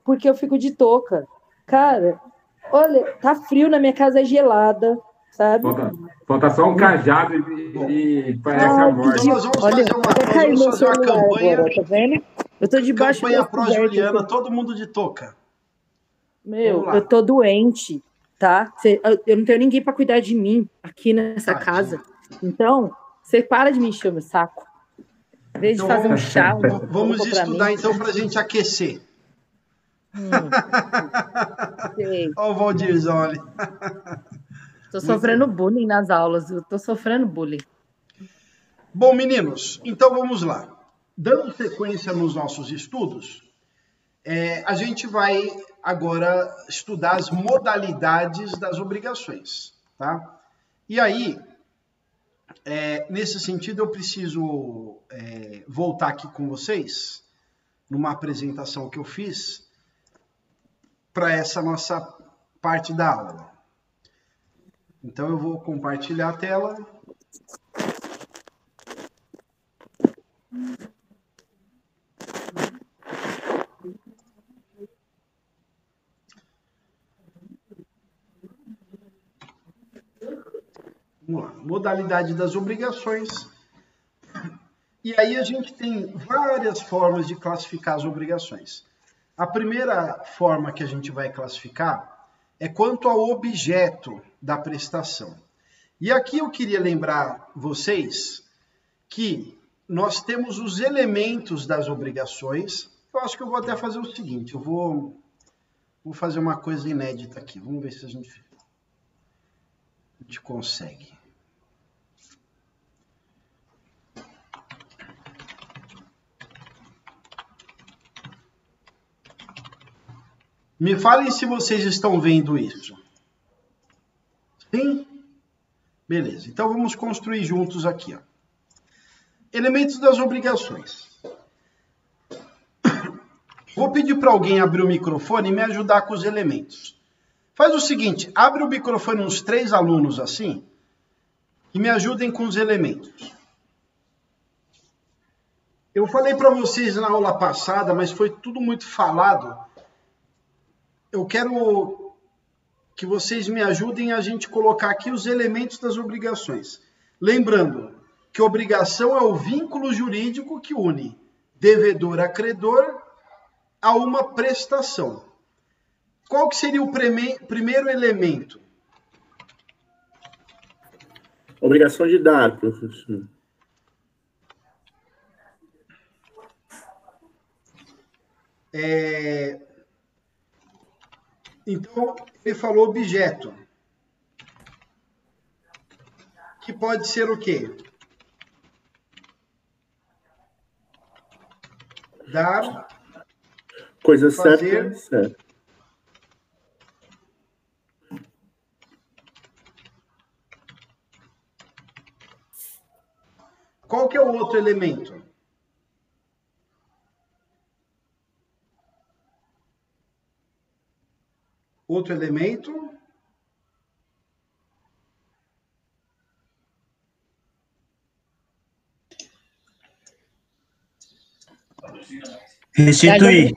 porque eu fico de touca. Cara, olha, tá frio na minha casa, é gelada, sabe? Falta só um cajado e parece a morte. Então nós vamos fazer uma campanha. Agora, tá vendo? Eu tô debaixo campanha pró-Juliana, todo mundo de touca. Meu, eu tô doente, tá? Eu não tenho ninguém para cuidar de mim aqui nessa casa. Então, você para de me encher o meu saco. Em vez de fazer um chá... Vamos estudar, então, pra gente aquecer. Olha o Valdirzão ali. Tô sofrendo bullying nas aulas. Eu tô sofrendo bullying. Bom, meninos, então vamos lá. Dando sequência nos nossos estudos, a gente vai agora estudar as modalidades das obrigações, tá? E aí, nesse sentido, eu preciso voltar aqui com vocês numa apresentação que eu fiz para essa nossa parte da aula. Então, eu vou compartilhar a tela. Vamos lá. Modalidade das obrigações. E aí a gente tem várias formas de classificar as obrigações. A primeira forma que a gente vai classificar é quanto ao objeto da prestação. E aqui eu queria lembrar vocês que nós temos os elementos das obrigações. Eu acho que eu vou até fazer o seguinte, eu vou fazer uma coisa inédita aqui. Vamos ver se a gente consegue. Me falem se vocês estão vendo isso. Sim? Beleza. Então vamos construir juntos aqui. Ó. Elementos das obrigações. Vou pedir para alguém abrir o microfone e me ajudar com os elementos. Faz o seguinte, abre o microfone uns 3 alunos assim e me ajudem com os elementos. Eu falei para vocês na aula passada, mas foi tudo muito falado. Eu quero que vocês me ajudem a gente colocar aqui os elementos das obrigações. Lembrando que obrigação é o vínculo jurídico que une devedor a credor a uma prestação. Qual que seria o primeiro elemento? Obrigação de dar, professor. Então, ele falou objeto. Que pode ser o quê? Dar. Coisa fazer, certa. Qual que é o outro elemento? Outro elemento. Restituir.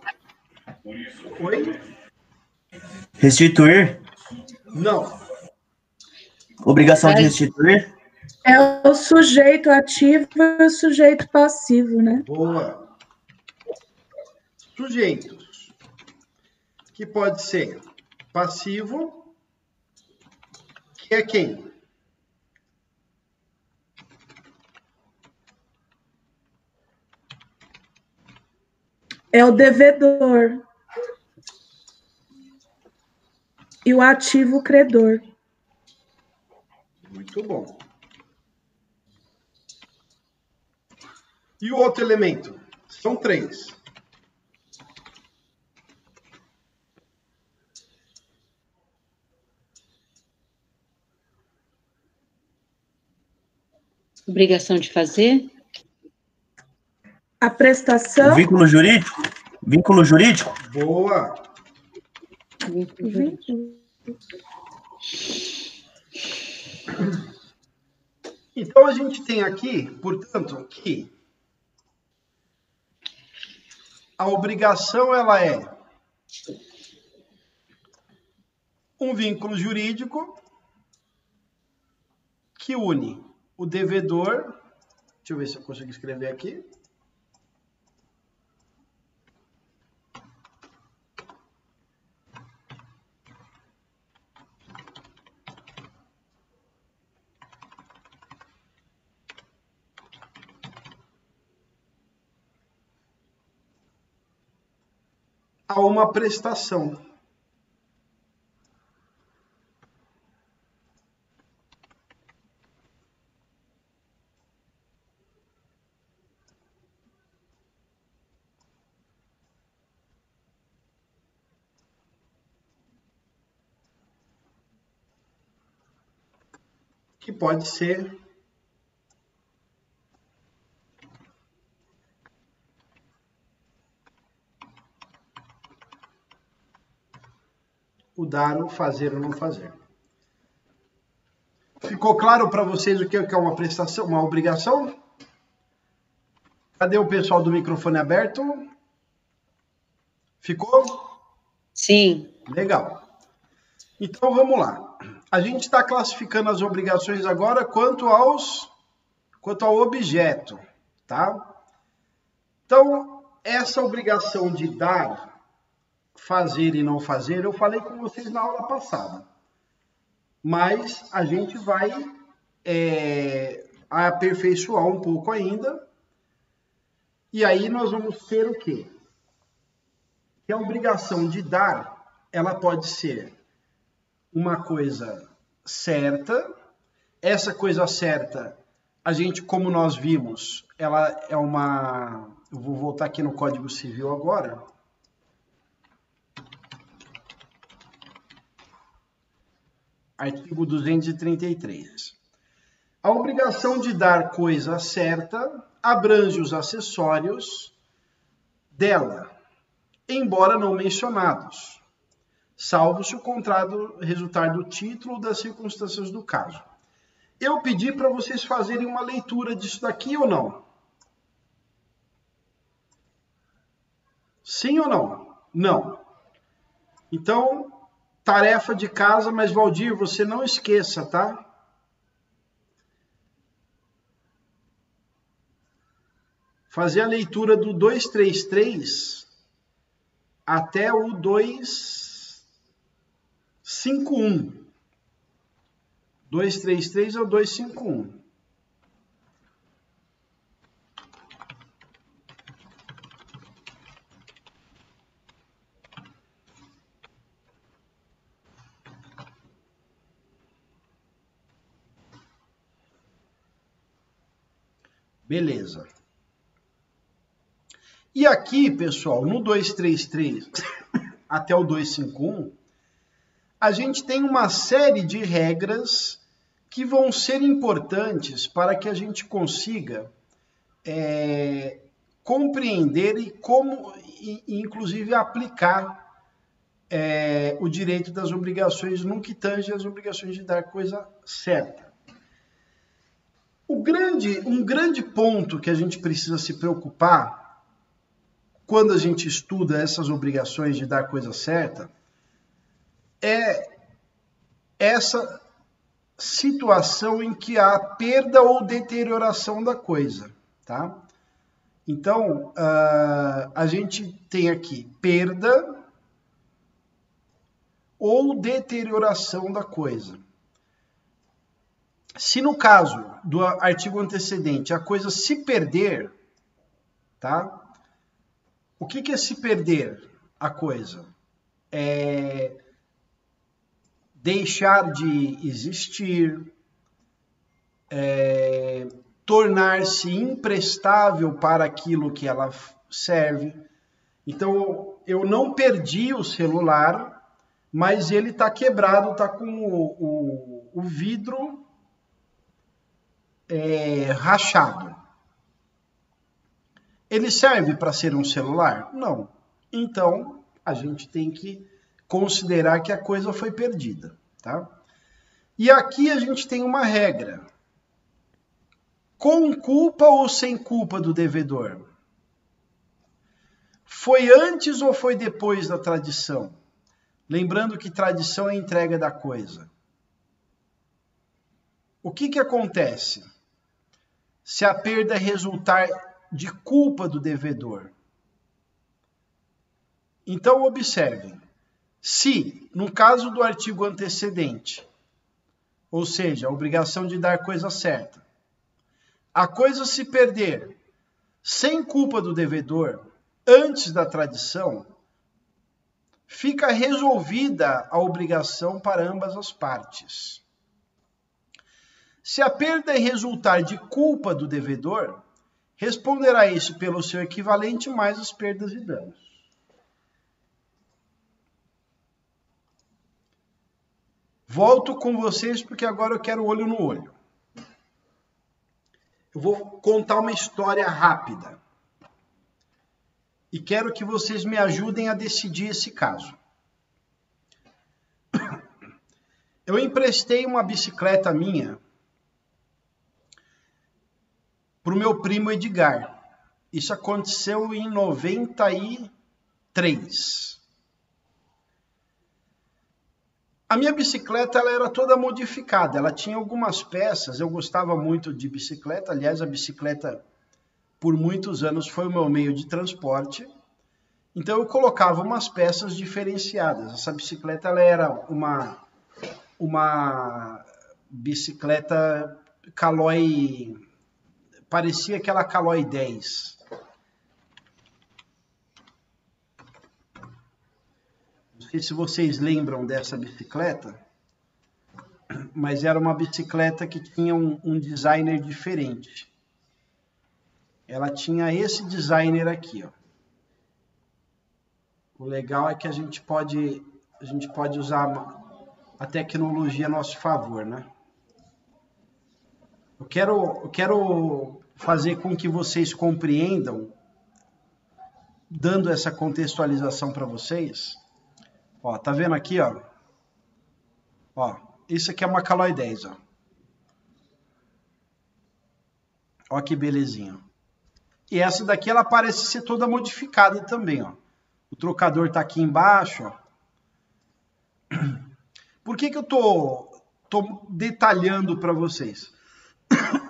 Oi? Restituir? Não. Obrigação de restituir? É o sujeito ativo e o sujeito passivo, né? Boa. Sujeitos. Que pode ser passivo, que é quem? É o devedor. E o ativo, o credor. Muito bom. E o outro elemento? São 3. Obrigação de fazer? A prestação. O vínculo jurídico? Vínculo jurídico? Boa. Então, a gente tem aqui, portanto, que a obrigação, ela é Um vínculo jurídico que une o devedor, deixa eu ver se eu consigo escrever aqui, a uma prestação. Que pode ser o dar, o fazer ou não fazer. Ficou claro para vocês o que é uma prestação, uma obrigação? Cadê o pessoal do microfone aberto? Ficou? Sim. Legal. Então vamos lá. A gente está classificando as obrigações agora quanto ao objeto, tá? Então, essa obrigação de dar, fazer e não fazer, eu falei com vocês na aula passada. Mas a gente vai aperfeiçoar um pouco ainda. E aí nós vamos ter o quê? Que a obrigação de dar, ela pode ser uma coisa certa. Essa coisa certa, a gente, como nós vimos, ela é uma... Eu vou voltar aqui no Código Civil agora. Artigo 233. A obrigação de dar coisa certa abrange os acessórios dela, embora não mencionados, salvo se o contrato resultar do título ou das circunstâncias do caso. Eu pedi para vocês fazerem uma leitura disso daqui ou não? Sim ou não? Não. Então, tarefa de casa, mas Valdir, você não esqueça, tá? Fazer a leitura do 233 até o 251. 233 ao 251. Beleza. E aqui, pessoal, no 233 até o 251, a gente tem uma série de regras que vão ser importantes para que a gente consiga compreender e inclusive, aplicar o direito das obrigações no que tange as obrigações de dar coisa certa. Um grande ponto que a gente precisa se preocupar quando a gente estuda essas obrigações de dar coisa certa é essa situação em que há perda ou deterioração da coisa, tá? Então, a gente tem aqui perda ou deterioração da coisa. Se no caso do artigo antecedente a coisa se perder, tá? O que é se perder a coisa? É deixar de existir, tornar-se imprestável para aquilo que ela serve. Então, eu não perdi o celular, mas ele está quebrado, está com o vidro rachado. Ele serve para ser um celular? Não. Então, a gente tem que considerar que a coisa foi perdida, tá? E aqui a gente tem uma regra. Com culpa ou sem culpa do devedor? Foi antes ou foi depois da tradição? Lembrando que tradição é a entrega da coisa. O que acontece se a perda resultar de culpa do devedor? Então, observem. Se, no caso do artigo antecedente, ou seja, a obrigação de dar coisa certa, a coisa se perder sem culpa do devedor, antes da tradição, fica resolvida a obrigação para ambas as partes. Se a perda resultar de culpa do devedor, responderá isso pelo seu equivalente mais as perdas e danos. Volto com vocês porque agora eu quero olho no olho. Eu vou contar uma história rápida. E quero que vocês me ajudem a decidir esse caso. Eu emprestei uma bicicleta minha para o meu primo Edgar. Isso aconteceu em 93. A minha bicicleta ela era toda modificada, ela tinha algumas peças, eu gostava muito de bicicleta, aliás, a bicicleta por muitos anos foi o meu meio de transporte, então eu colocava umas peças diferenciadas. Essa bicicleta ela era uma bicicleta Caloi, parecia aquela Caloi 10. Não sei se vocês lembram dessa bicicleta, mas era uma bicicleta que tinha um designer diferente. Ela tinha esse designer aqui, ó. O legal é que a gente pode usar a tecnologia a nosso favor, né? Eu quero fazer com que vocês compreendam, dando essa contextualização para vocês. Ó, tá vendo aqui, ó? Ó, isso aqui é uma Caloi 10, ó. Ó que belezinha. E essa daqui, ela parece ser toda modificada também, ó. O trocador tá aqui embaixo, ó. Por que eu tô detalhando para vocês?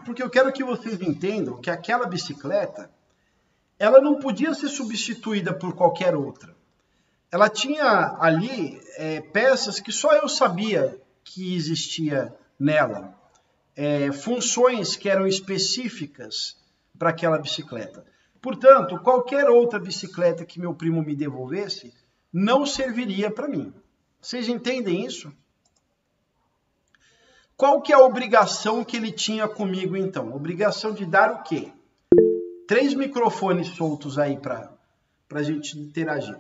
Porque eu quero que vocês entendam que aquela bicicleta, ela não podia ser substituída por qualquer outra. Ela tinha ali peças que só eu sabia que existia nela. Funções que eram específicas para aquela bicicleta. Portanto, qualquer outra bicicleta que meu primo me devolvesse não serviria para mim. Vocês entendem isso? Qual que é a obrigação que ele tinha comigo, então? Obrigação de dar o quê? 3 microfones soltos aí para a gente interagir.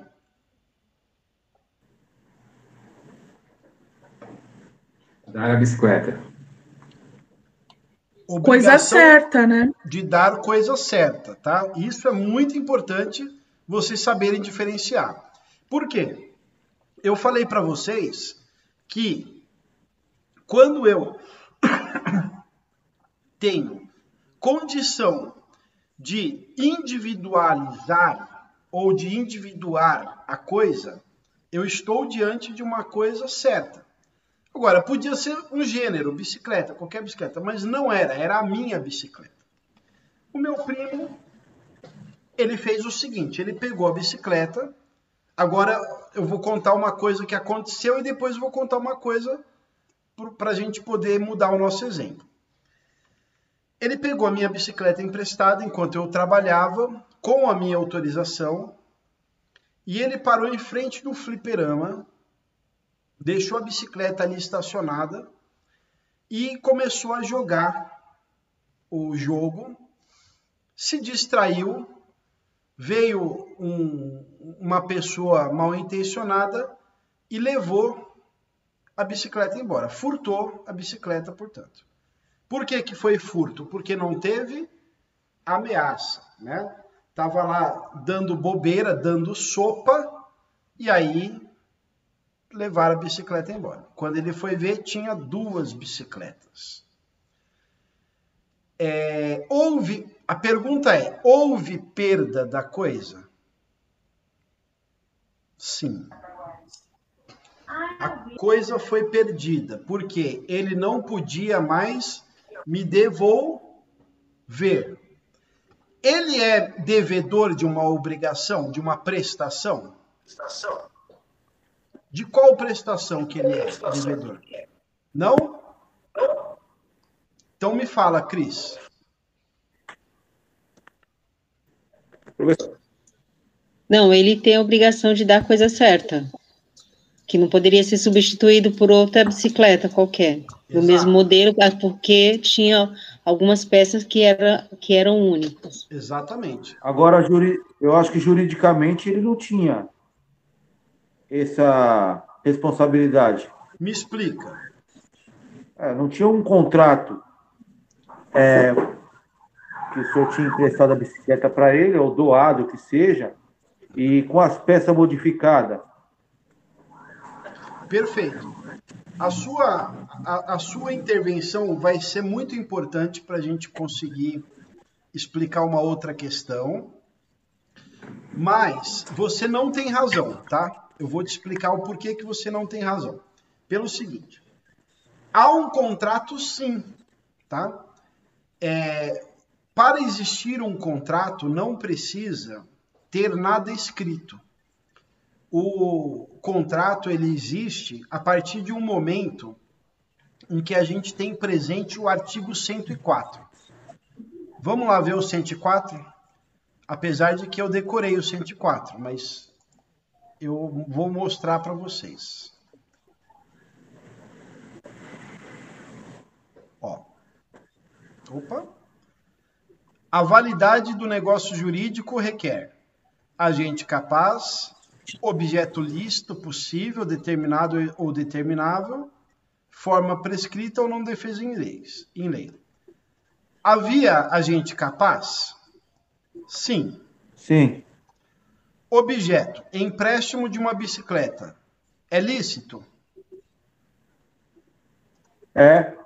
Dar a bicicleta. Coisa certa, né? De dar coisa certa, tá? Isso é muito importante vocês saberem diferenciar. Por quê? Eu falei para vocês que quando eu tenho condição de individualizar ou de individuar a coisa, eu estou diante de uma coisa certa. Agora, podia ser um gênero, bicicleta, qualquer bicicleta, mas não era a minha bicicleta. O meu primo, ele fez o seguinte, ele pegou a bicicleta, agora eu vou contar uma coisa que aconteceu e depois eu vou contar uma coisa para a gente poder mudar o nosso exemplo. Ele pegou a minha bicicleta emprestada enquanto eu trabalhava, com a minha autorização, e ele parou em frente do fliperama, deixou a bicicleta ali estacionada e começou a jogar o jogo, se distraiu, veio uma pessoa mal intencionada e levou a bicicleta embora, furtou a bicicleta, portanto. Por que foi furto? Porque não teve ameaça, né? Tava lá dando bobeira, dando sopa, e aí levaram a bicicleta embora. Quando ele foi ver, tinha 2 bicicletas. A pergunta é, houve perda da coisa? Sim. A coisa foi perdida, porque ele não podia mais me devolver. Ele é devedor de uma obrigação, de uma prestação? De qual prestação que ele é devedor? Não? Então me fala, Cris. Não, ele tem a obrigação de dar a coisa certa, que não poderia ser substituído por outra bicicleta qualquer, do mesmo modelo, porque tinha algumas peças que eram únicas. Exatamente. Agora, eu acho que juridicamente ele não tinha essa responsabilidade. Me explica. Não tinha um contrato que o senhor tinha emprestado a bicicleta para ele, ou doado, o que seja, e com as peças modificadas. Perfeito. A sua intervenção vai ser muito importante para a gente conseguir explicar uma outra questão, mas você não tem razão, tá? Eu vou te explicar o porquê que você não tem razão. Pelo seguinte, há um contrato sim, tá? Para existir um contrato, não precisa ter nada escrito. O contrato, ele existe a partir de um momento em que a gente tem presente o artigo 104. Vamos lá ver o 104? Apesar de que eu decorei o 104, mas eu vou mostrar para vocês. Opa! A validade do negócio jurídico requer agente capaz, objeto lícito, possível, determinado ou determinável, forma prescrita ou não defesa em lei. Havia agente capaz? Sim. Sim. Objeto, empréstimo de uma bicicleta. É lícito? É.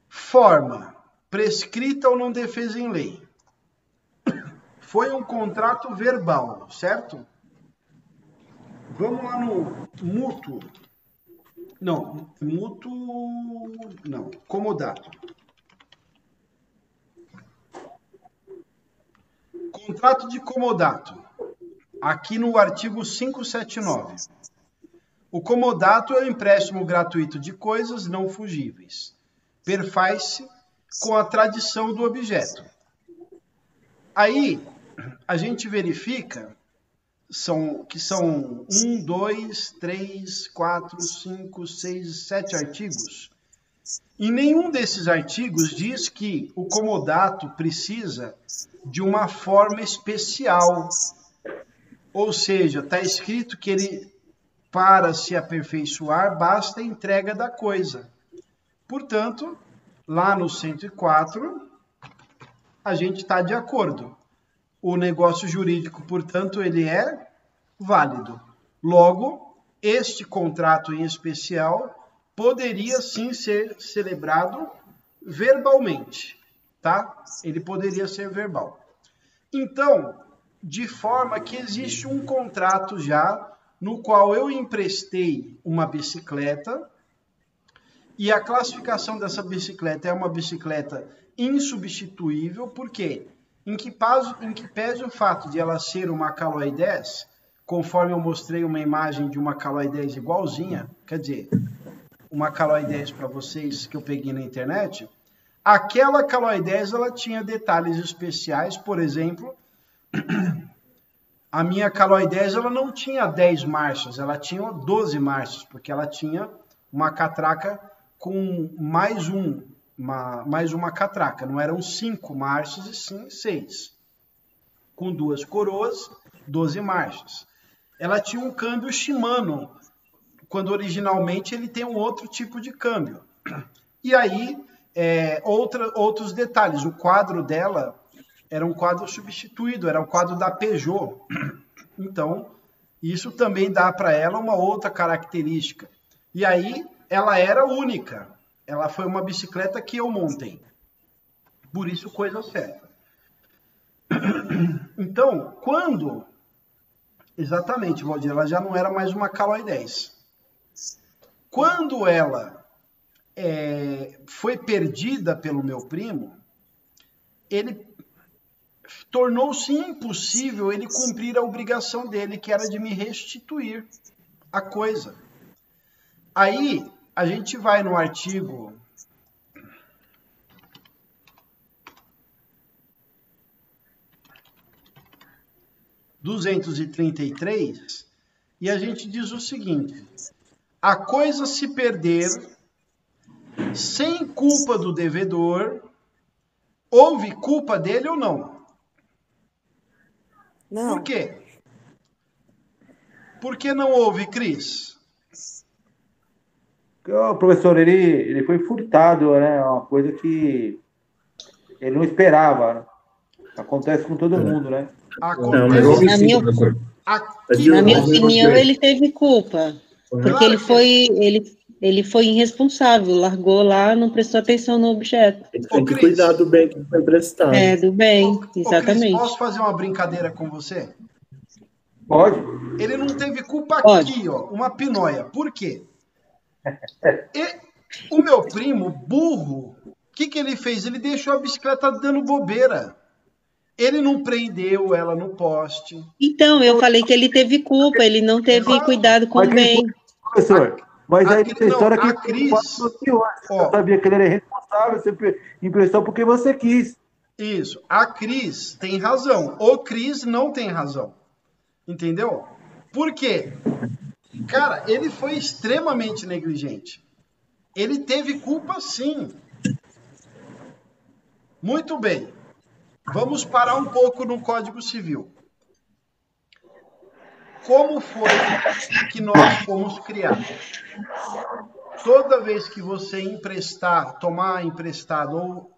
Forma, prescrita ou não defesa em lei. Foi um contrato verbal, certo? Vamos lá no mútuo. Não, comodato. Contrato de comodato. Aqui no artigo 579. O comodato é o empréstimo gratuito de coisas não fugíveis. Perfaz-se com a tradição do objeto. Aí, a gente verifica que são 1, 2, 3, 4, 5, 6, 7 artigos. E nenhum desses artigos diz que o comodato precisa de uma forma especial. Ou seja, está escrito que ele, para se aperfeiçoar, basta a entrega da coisa. Portanto, lá no 104, a gente está de acordo. O negócio jurídico, portanto, ele é válido. Logo, este contrato em especial poderia sim ser celebrado verbalmente, tá? Ele poderia ser verbal. Então, de forma que existe um contrato já no qual eu emprestei uma bicicleta e a classificação dessa bicicleta é uma bicicleta insubstituível, por quê? Em que pese o fato de ela ser uma Caloi 10, conforme eu mostrei uma imagem de uma Caloi 10 igualzinha, quer dizer, uma Caloi 10 para vocês que eu peguei na internet, aquela Caloi 10 ela tinha detalhes especiais, por exemplo, a minha Caloi 10 ela não tinha 10 marchas, ela tinha 12 marchas, porque ela tinha uma catraca com mais uma catraca, não eram 5 marchas e sim 6. Com 2 coroas, 12 marchas. Ela tinha um câmbio Shimano, quando originalmente ele tem um outro tipo de câmbio. E aí, outros detalhes. O quadro dela era um quadro substituído, era o quadro da Peugeot. Então, isso também dá para ela uma outra característica. E aí, ela era única. Ela foi uma bicicleta que eu montei. Por isso, coisa certa. Então, quando Exatamente, Valdir. Ela já não era mais uma Caloi 10. Quando ela foi perdida pelo meu primo, ele tornou-se impossível ele cumprir a obrigação dele, que era de me restituir a coisa. Aí, a gente vai no artigo 233 e a gente diz o seguinte: a coisa se perder sem culpa do devedor, houve culpa dele ou não? Não. Por quê? Por que não houve, Cris? O professor, ele foi furtado, né? Uma coisa que ele não esperava, né? Acontece com todo mundo, né? Não, mas houve Na sim, minha- professor. Na minha opinião, ele teve culpa. Porque ele foi irresponsável, largou lá, não prestou atenção no objeto. Ele tem que cuidar do bem que foi emprestado. É, do bem, Ô, Cris, exatamente. posso fazer uma brincadeira com você? Pode? Ele não teve culpa Pode. aqui, ó, uma pinóia. Por quê? O meu primo, burro, o que ele fez? Ele deixou a bicicleta dando bobeira. Ele não prendeu ela no poste. Então, eu falei que ele teve culpa, ele não teve Exato. cuidado com Mas o bem. Professor, mas aí tem história a que Cris, você ó, sabia que ele era responsável, você emprestou porque você quis. isso. A Cris tem razão. O Cris não tem razão. Entendeu? Por quê? Cara, ele foi extremamente negligente. Ele teve culpa, sim. Muito bem. Vamos parar um pouco no Código Civil. Como foi que nós fomos criados? Toda vez que você tomar emprestado ou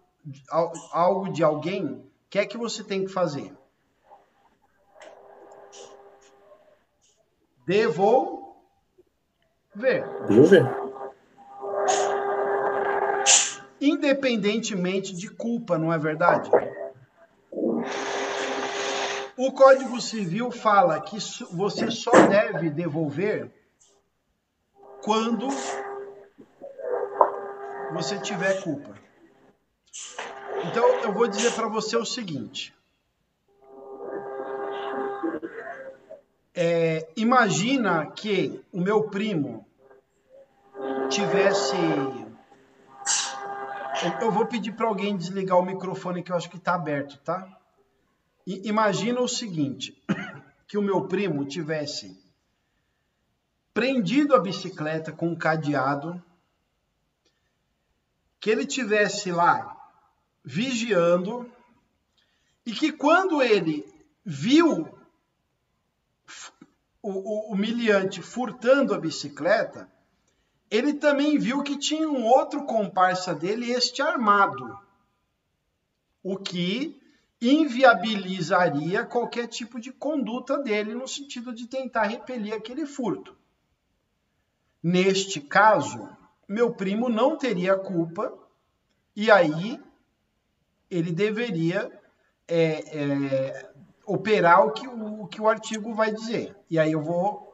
algo de alguém, o que é que você tem que fazer? Devolver. Independentemente de culpa, não é verdade? O Código Civil fala que você só deve devolver quando você tiver culpa. Então, eu vou dizer para você o seguinte. Imagina que o meu primo tivesse... Eu vou pedir para alguém desligar o microfone que eu acho que está aberto, tá? Imagina o seguinte, que o meu primo tivesse prendido a bicicleta com um cadeado, que ele tivesse lá vigiando, e que quando ele viu o humilhante furtando a bicicleta, ele também viu que tinha um outro comparsa dele, este armado, o que inviabilizaria qualquer tipo de conduta dele no sentido de tentar repelir aquele furto. Neste caso, meu primo não teria culpa e aí ele deveria operar o que o artigo vai dizer. E aí eu vou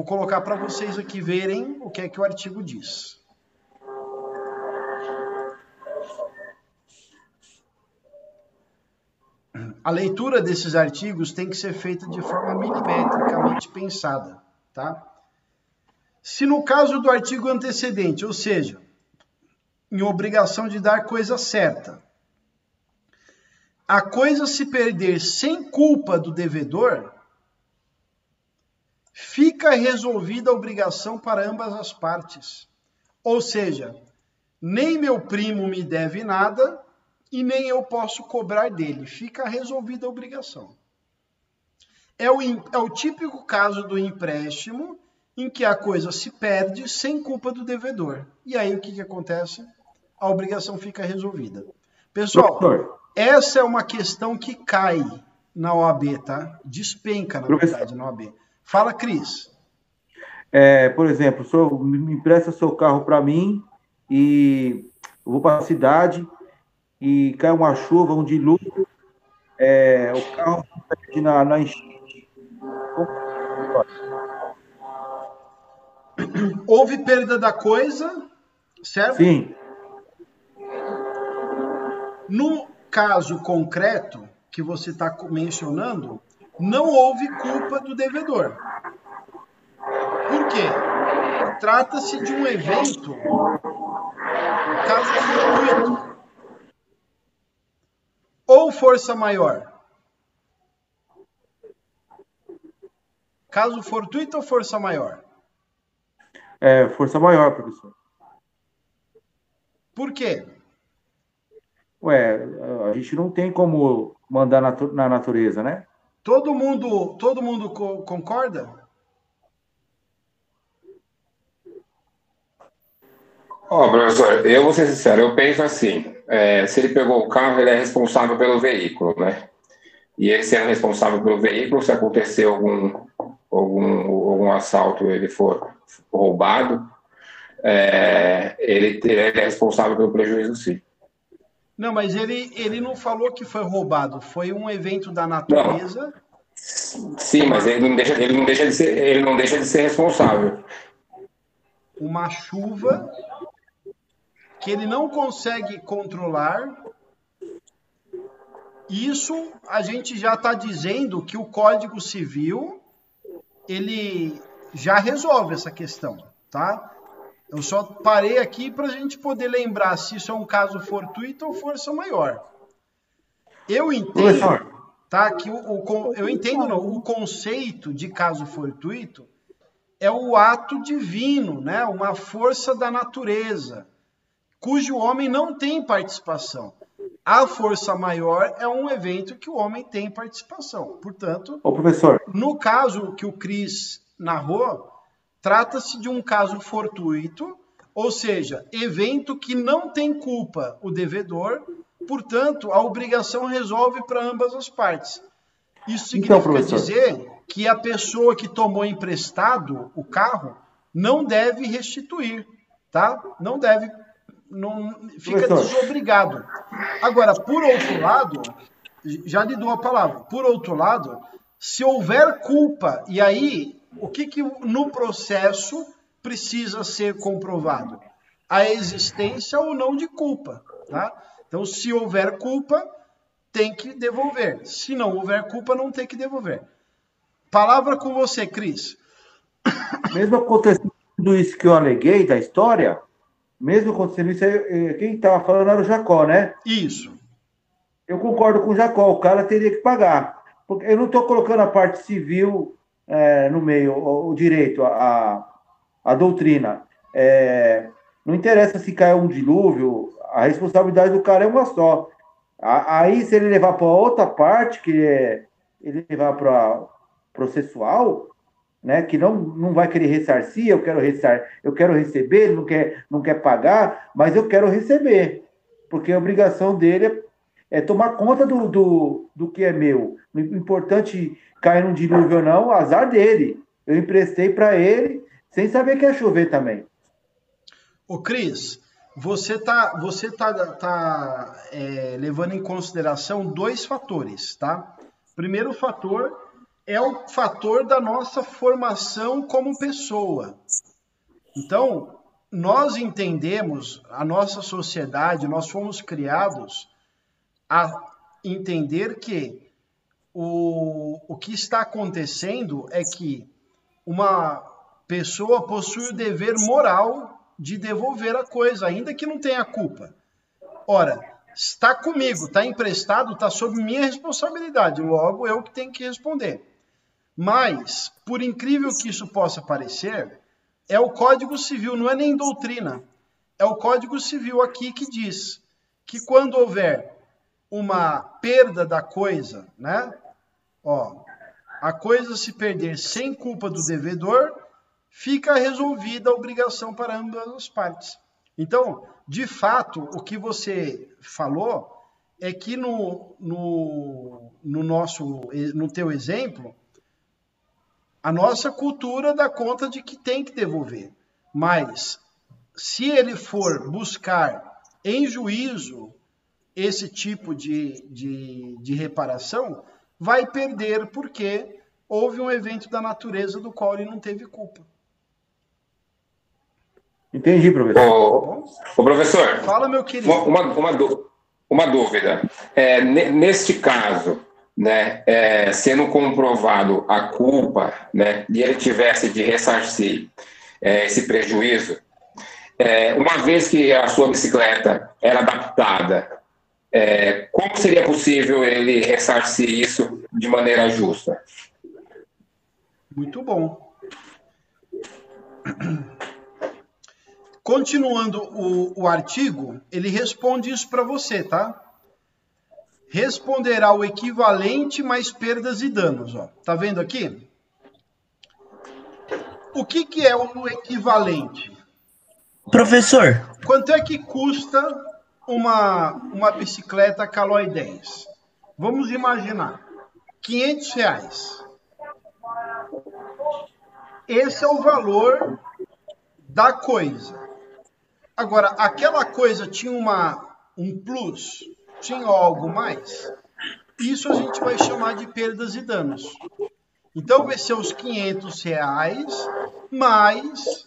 colocar para vocês aqui verem o que é que o artigo diz. A leitura desses artigos tem que ser feita de forma milimetricamente pensada, tá? Se no caso do artigo antecedente, ou seja, em obrigação de dar coisa certa, a coisa se perder sem culpa do devedor, fica resolvida a obrigação para ambas as partes. Ou seja, nem meu primo me deve nada e nem eu posso cobrar dele. Fica resolvida a obrigação. É o típico caso do empréstimo em que a coisa se perde sem culpa do devedor. E aí o que acontece? A obrigação fica resolvida. Pessoal, essa é uma questão que cai na OAB, tá? Despenca, na verdade, na OAB. Fala, Cris. Por exemplo, o senhor me empresta seu carro para mim e eu vou para a cidade e cai uma chuva, um dilúvio, o carro perde na enchente. maior. Houve perda da coisa, certo? Sim. No caso concreto que você está mencionando, não houve culpa do devedor. Por quê? Trata-se de um evento, caso fortuito, ou força maior. Caso fortuito ou força maior? É, força maior, professor. Por quê? Ué, a gente não tem como mandar na natureza, né? Todo mundo concorda? Ó, professor, eu vou ser sincero, eu penso assim, se ele pegou o carro, ele é responsável pelo veículo, né? E ele sendo responsável pelo veículo, se acontecer algum assalto, ele for roubado, ele é responsável pelo prejuízo, sim. Não, mas ele não falou que foi roubado, foi um evento da natureza. Não. Sim, mas ele não deixa de ser responsável. Uma chuva que ele não consegue controlar. Isso a gente já está dizendo que o Código Civil ele já resolve essa questão, tá? Eu só parei aqui para a gente poder lembrar se isso é um caso fortuito ou força maior. Eu entendo, tá? Que o conceito de caso fortuito é o ato divino, né? Uma força da natureza, cujo homem não tem participação. A força maior é um evento que o homem tem participação. Portanto, professor, no caso que o Cris narrou, trata-se de um caso fortuito, ou seja, evento que não tem culpa o devedor, portanto, a obrigação resolve para ambas as partes. Isso significa dizer que a pessoa que tomou emprestado o carro não deve restituir, tá? Não deve, fica desobrigado. Agora, por outro lado, já lhe dou a palavra, por outro lado, se houver culpa, e aí, o que no processo precisa ser comprovado? A existência ou não de culpa, tá? Então, se houver culpa, tem que devolver. Se não houver culpa, não tem que devolver. Palavra com você, Cris. Mesmo acontecendo isso que eu aleguei da história, mesmo acontecendo isso, quem estava falando era o Jacó, né? Isso. Eu concordo com o Jacó, o cara teria que pagar. Porque eu não estou colocando a parte civil no meio, o direito, a doutrina. Não interessa se caiu um dilúvio, a responsabilidade do cara é uma só. Aí, se ele levar para outra parte, que é ele levar para processual, né, que não vai querer ressarcir, eu quero receber, ele não quer pagar, mas eu quero receber, porque a obrigação dele é tomar conta do que é meu. O importante cair num dilúvio ou não, azar dele. Eu emprestei para ele, sem saber que ia chover também. Ô, Cris, você tá levando em consideração dois fatores, tá? Primeiro fator é o fator da nossa formação como pessoa. Então, nós entendemos, a nossa sociedade, nós fomos criados a entender que o que está acontecendo é que uma pessoa possui o dever moral de devolver a coisa, ainda que não tenha culpa. Ora, está comigo, está emprestado, está sob minha responsabilidade, logo eu que tenho que responder. Mas, por incrível que isso possa parecer, é o Código Civil, não é nem doutrina, é o Código Civil aqui que diz que quando houver uma perda da coisa, né? A coisa se perder sem culpa do devedor, fica resolvida a obrigação para ambas as partes. Então, de fato, o que você falou é que no teu exemplo, a nossa cultura dá conta de que tem que devolver. Mas, se ele for buscar em juízo esse tipo de reparação, vai perder porque houve um evento da natureza do qual ele não teve culpa. Entendi, professor. Ô, professor, fala, meu querido. Uma dúvida. Neste caso, né, sendo comprovado a culpa, né, e ele tivesse de ressarcir esse prejuízo, uma vez que a sua bicicleta era adaptada, como seria possível ele ressarcir isso de maneira justa? Muito bom. Continuando o artigo, ele responde isso para você, tá? Responderá o equivalente mais perdas e danos, ó. Tá vendo aqui? O que é o equivalente? Professor. Quanto é que custa uma bicicleta Caloi 10? Vamos imaginar. R$500. Esse é o valor da coisa. Agora, aquela coisa tinha um plus, tinha algo mais? Isso a gente vai chamar de perdas e danos. Então, vai ser os R$500 mais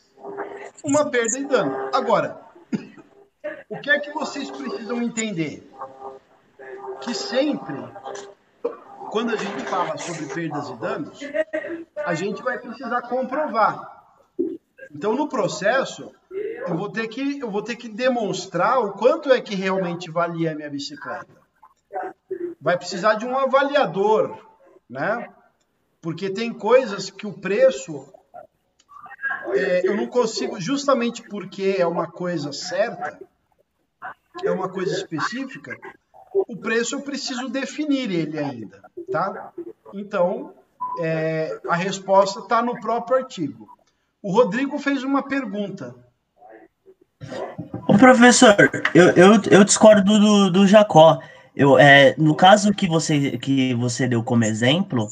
uma perda e dano. Agora, o que é que vocês precisam entender? Que sempre, quando a gente fala sobre perdas e danos, a gente vai precisar comprovar. Então, no processo, eu vou ter que demonstrar o quanto é que realmente valia a minha bicicleta. Vai precisar de um avaliador, né? Porque tem coisas que o preço, eu não consigo, justamente porque é uma coisa certa, é uma coisa específica, o preço eu preciso definir ele ainda, tá? Então, a resposta está no próprio artigo. O Rodrigo fez uma pergunta. Ô, professor, eu discordo do Jacó. No caso que você deu como exemplo,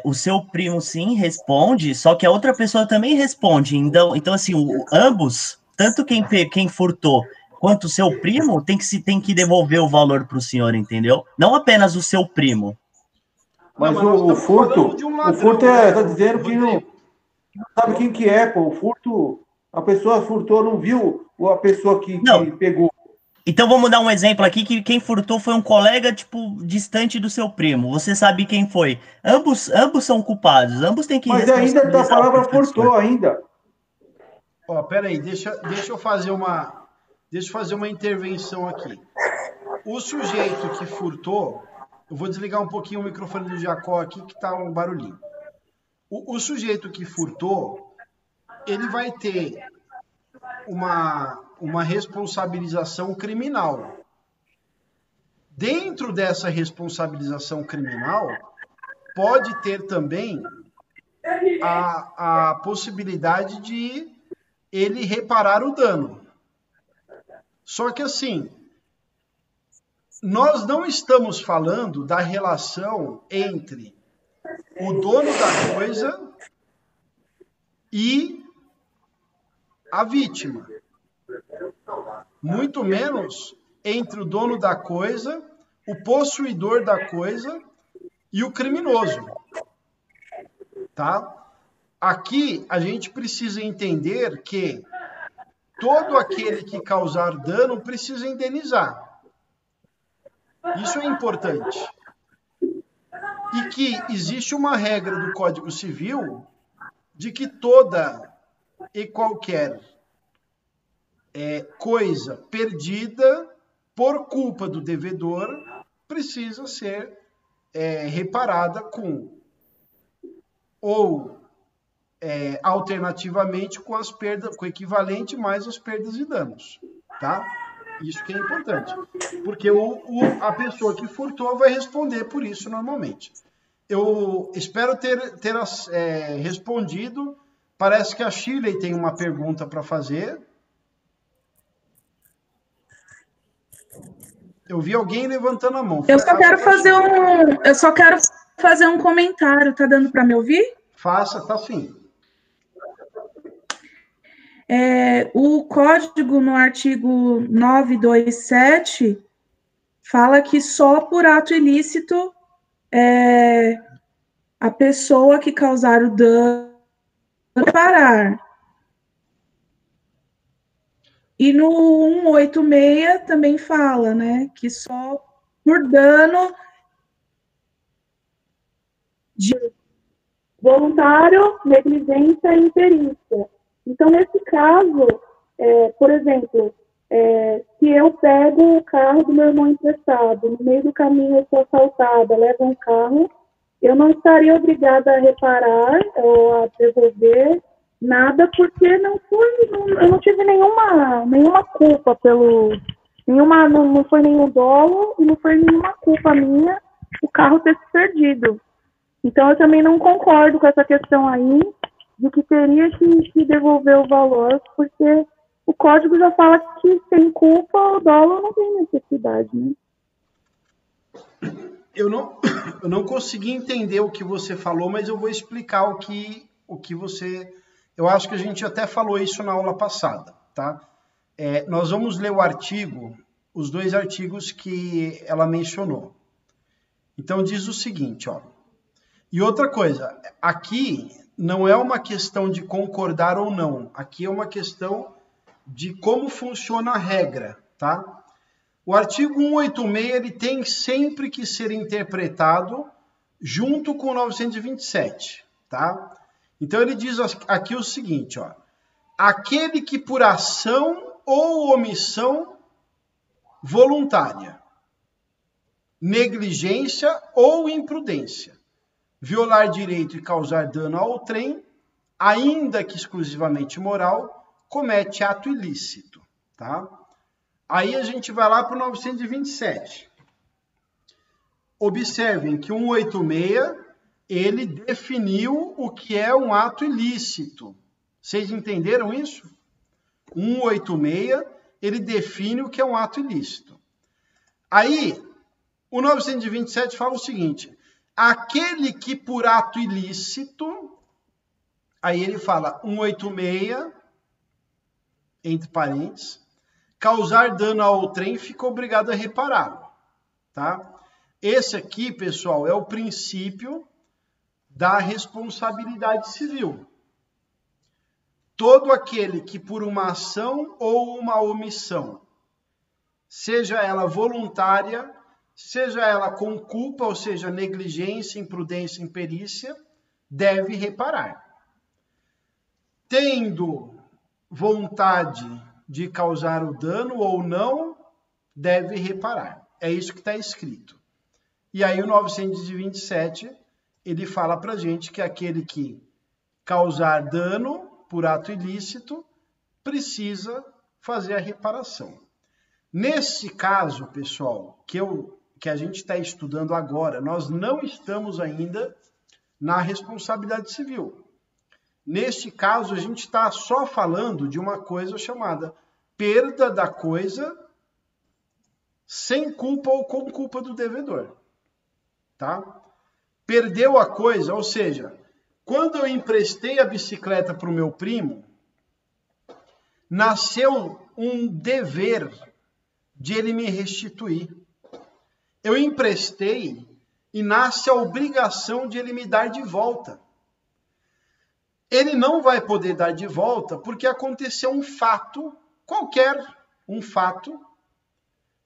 o seu primo sim responde, só que a outra pessoa também responde. Então assim, ambos, tanto quem furtou quanto o seu primo, tem que devolver o valor para o senhor, entendeu? Não apenas o seu primo. Mas o furto está dizendo que não sabe quem que é, pô. O furto, a pessoa furtou, não viu a pessoa que pegou. Então vamos dar um exemplo aqui, que quem furtou foi um colega, tipo, distante do seu primo. Você sabe quem foi. Ambos são culpados, ambos têm que responsabilizar. Mas ainda a palavra furtou ainda. Ó, peraí, deixa eu fazer uma intervenção aqui. O sujeito que furtou, eu vou desligar um pouquinho o microfone do Jacó aqui, que tá um barulhinho. O sujeito que furtou, ele vai ter uma responsabilização criminal. Dentro dessa responsabilização criminal, pode ter também a possibilidade de ele reparar o dano. Só que assim, nós não estamos falando da relação entre o dono da coisa e a vítima. Muito menos entre o dono da coisa, o possuidor da coisa e o criminoso. Tá? Aqui a gente precisa entender que todo aquele que causar dano precisa indenizar. Isso é importante. E que existe uma regra do Código Civil de que toda e qualquer coisa perdida por culpa do devedor precisa ser reparada com ou alternativamente com as perdas, com o equivalente mais as perdas e danos, tá? Isso que é importante, porque a pessoa que furtou vai responder por isso normalmente. Eu espero ter respondido. Parece que a Shirley tem uma pergunta para fazer. Eu vi alguém levantando a mão. Eu só quero fazer um comentário. Tá dando para me ouvir? Faça, tá sim. O código no artigo 927 fala que só por ato ilícito a pessoa que causar o dano reparar. E no 186 também fala, né, que só por dano de voluntário, negligência e imperícia. Então, nesse caso, por exemplo, se eu pego o carro do meu irmão emprestado, no meio do caminho eu sou assaltada, levo um carro, eu não estaria obrigada a reparar ou a devolver nada, porque eu não tive nenhuma culpa não foi nenhum dolo e não foi nenhuma culpa minha o carro ter se perdido. Então, eu também não concordo com essa questão aí de que teria que devolver o valor, porque o código já fala que sem culpa o dolo não tem necessidade, né? Eu não consegui entender o que você falou, mas eu vou explicar o que você... Eu acho que a gente até falou isso na aula passada, tá? Nós vamos ler o artigo, os 2 artigos que ela mencionou. Então, diz o seguinte, ó. E outra coisa, aqui não é uma questão de concordar ou não. Aqui é uma questão de como funciona a regra, tá? O artigo 186, ele tem sempre que ser interpretado junto com o 927, tá? Então, ele diz aqui o seguinte, ó. Aquele que por ação ou omissão voluntária, negligência ou imprudência, violar direito e causar dano ao trem, ainda que exclusivamente moral, comete ato ilícito, tá? Aí a gente vai lá para o 927. Observem que o 186, ele definiu o que é um ato ilícito. Vocês entenderam isso? 186, ele define o que é um ato ilícito. Aí, o 927 fala o seguinte: aquele que por ato ilícito, aí ele fala 186, entre parênteses, causar dano ao trem, fica obrigado a repará-lo, tá? Esse aqui, pessoal, é o princípio da responsabilidade civil. Todo aquele que por uma ação ou uma omissão, seja ela voluntária, seja ela com culpa, ou seja, negligência, imprudência, imperícia, deve reparar. Tendo vontade de causar o dano ou não, deve reparar. É isso que está escrito. E aí o 927, ele fala para a gente que aquele que causar dano por ato ilícito precisa fazer a reparação. Nesse caso, pessoal, que a gente está estudando agora, nós não estamos ainda na responsabilidade civil. Neste caso, a gente está só falando de uma coisa chamada perda da coisa sem culpa ou com culpa do devedor. Tá? Perdeu a coisa, ou seja, quando eu emprestei a bicicleta para o meu primo, nasceu um dever de ele me restituir. Eu emprestei e nasce a obrigação de ele me dar de volta. Ele não vai poder dar de volta porque aconteceu um fato, qualquer um fato,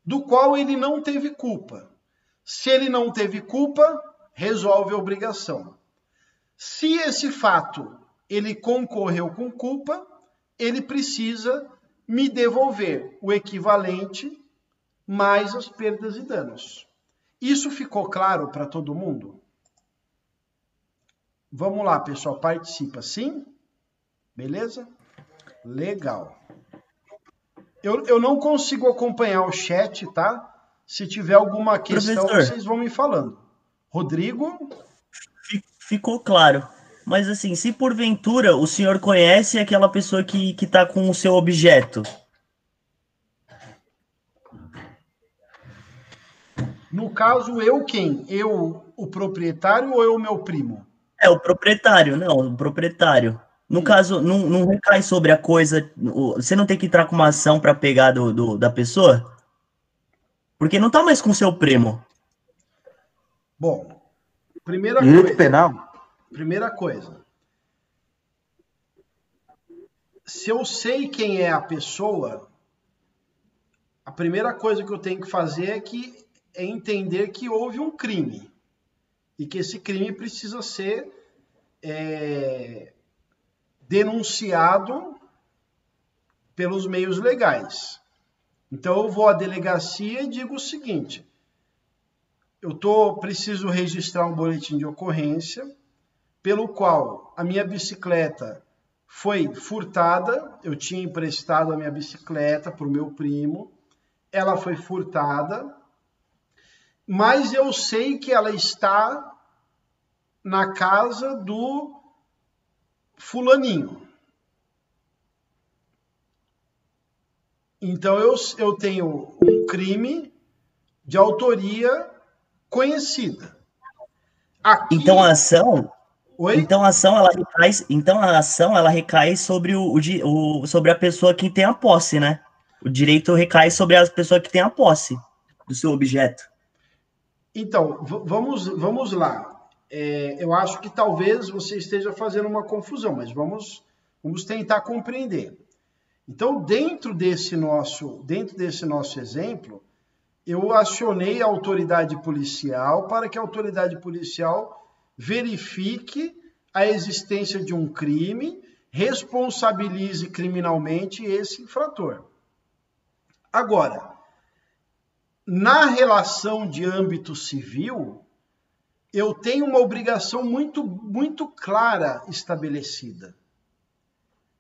do qual ele não teve culpa. Se ele não teve culpa, resolve a obrigação. Se esse fato ele concorreu com culpa, ele precisa me devolver o equivalente mais as perdas e danos. Isso ficou claro para todo mundo? Vamos lá, pessoal, participa, sim? Beleza? Legal. Eu não consigo acompanhar o chat, tá? Se tiver alguma questão, professor, vocês vão me falando. Rodrigo? Ficou claro. Mas assim, se porventura o senhor conhece aquela pessoa que está com o seu objeto? No caso, eu quem? Eu, o proprietário, ou eu, o meu primo? É, o proprietário, não, o proprietário. No caso, não recai sobre a coisa, você não tem que entrar com uma ação para pegar da pessoa? Porque não tá mais com o seu primo. Bom, primeira direito coisa... penal? Primeira coisa. Se eu sei quem é a pessoa, a primeira coisa que eu tenho que fazer é entender que houve um crime e que esse crime precisa ser denunciado pelos meios legais. Então, eu vou à delegacia e digo o seguinte: preciso registrar um boletim de ocorrência pelo qual a minha bicicleta foi furtada. Eu tinha emprestado a minha bicicleta para o meu primo, ela foi furtada, mas eu sei que ela está na casa do fulaninho. Então, eu tenho um crime de autoria conhecida. Aqui... Então a ação, Oi? então a ação ela recai sobre sobre a pessoa que tem a posse, né? O direito recai sobre a pessoa que tem a posse do seu objeto. Então, vamos lá. Eu acho que talvez você esteja fazendo uma confusão, mas vamos tentar compreender. Então, dentro desse nosso exemplo, eu acionei a autoridade policial para que a autoridade policial verifique a existência de um crime, responsabilize criminalmente esse infrator. Agora, na relação de âmbito civil, eu tenho uma obrigação muito, muito clara estabelecida.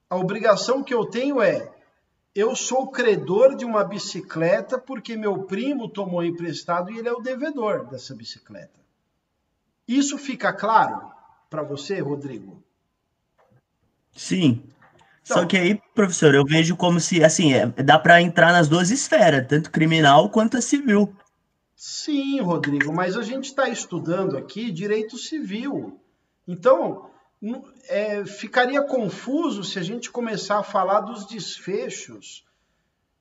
A obrigação que eu tenho eu sou credor de uma bicicleta porque meu primo tomou emprestado e ele é o devedor dessa bicicleta. Isso fica claro para você, Rodrigo? Sim. Então, só que aí, professor, eu vejo como se, assim, dá para entrar nas duas esferas, tanto criminal quanto a civil. Sim, Rodrigo, mas a gente está estudando aqui direito civil. Então, ficaria confuso se a gente começar a falar dos desfechos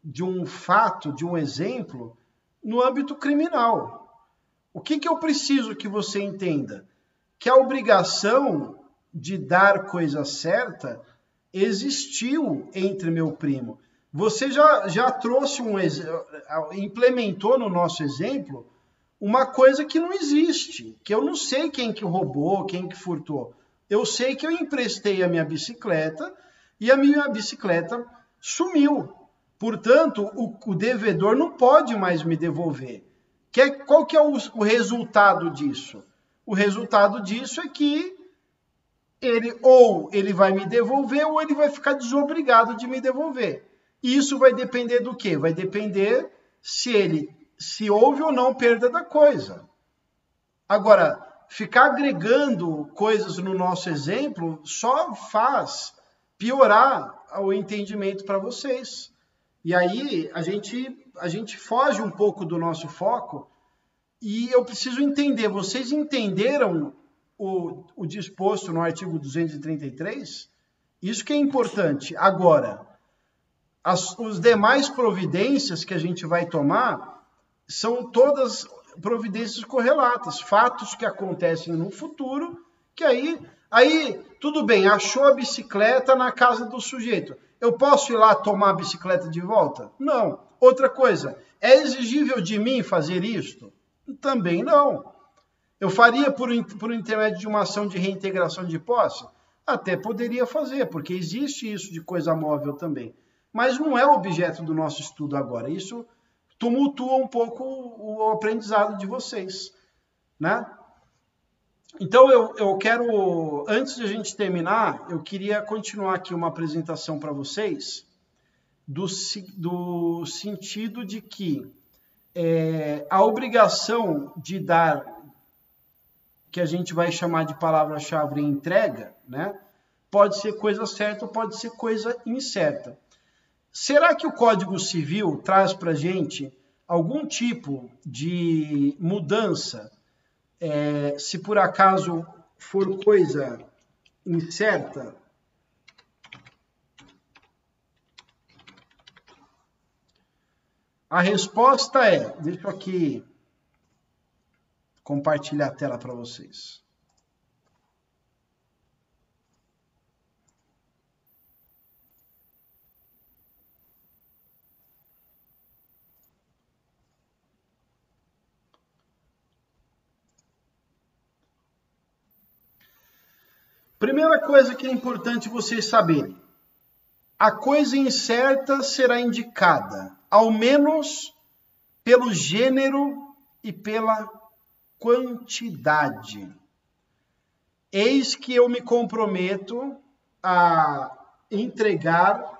de um fato, de um exemplo, no âmbito criminal. O que eu preciso que você entenda? Que a obrigação de dar coisa certa existiu entre meu primo. Você já trouxe implementou no nosso exemplo uma coisa que não existe, que eu não sei quem que roubou, quem que furtou. Eu sei que eu emprestei a minha bicicleta e a minha bicicleta sumiu. Portanto, o devedor não pode mais me devolver. Qual que é o resultado disso? O resultado disso é que ele vai me devolver ou ele vai ficar desobrigado de me devolver. E isso vai depender do quê? Vai depender se houve ou não perda da coisa. Agora, ficar agregando coisas no nosso exemplo só faz piorar o entendimento para vocês. E aí a gente foge um pouco do nosso foco e eu preciso entender. Vocês entenderam o disposto no artigo 233? Isso que é importante. Agora, as demais providências que a gente vai tomar são todas providências correlatas, fatos que acontecem no futuro, que aí tudo bem, achou a bicicleta na casa do sujeito. Eu posso ir lá tomar a bicicleta de volta? Não. Outra coisa, é exigível de mim fazer isto? Também não. Eu faria por intermédio de uma ação de reintegração de posse? Até poderia fazer, porque existe isso de coisa móvel também. Mas não é o objeto do nosso estudo agora. Isso tumultua um pouco o aprendizado de vocês, né? Então, eu quero, antes de a gente terminar, eu queria continuar aqui uma apresentação para vocês do sentido de que a obrigação de dar, que a gente vai chamar de palavra-chave entrega, né? Pode ser coisa certa ou pode ser coisa incerta. Será que o Código Civil traz para a gente algum tipo de mudança, se por acaso for coisa incerta? A resposta deixa eu aqui compartilhar a tela para vocês. Primeira coisa que é importante vocês saberem. A coisa incerta será indicada, ao menos pelo gênero e pela quantidade. Eis que eu me comprometo a entregar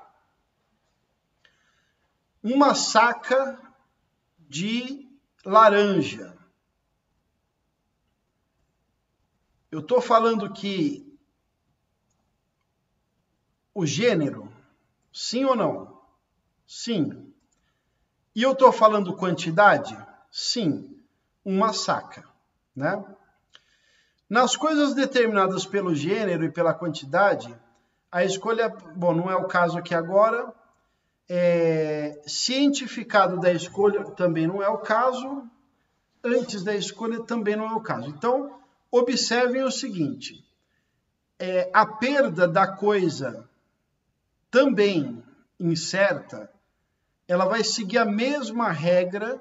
uma saca de laranja. Eu estou falando que o gênero, sim ou não? Sim. E eu estou falando quantidade? Sim. Uma saca, né? Nas coisas determinadas pelo gênero e pela quantidade, a escolha, bom, não é o caso aqui agora, cientificado da escolha também não é o caso, antes da escolha também não é o caso. Então, observem o seguinte, a perda da coisa também incerta, ela vai seguir a mesma regra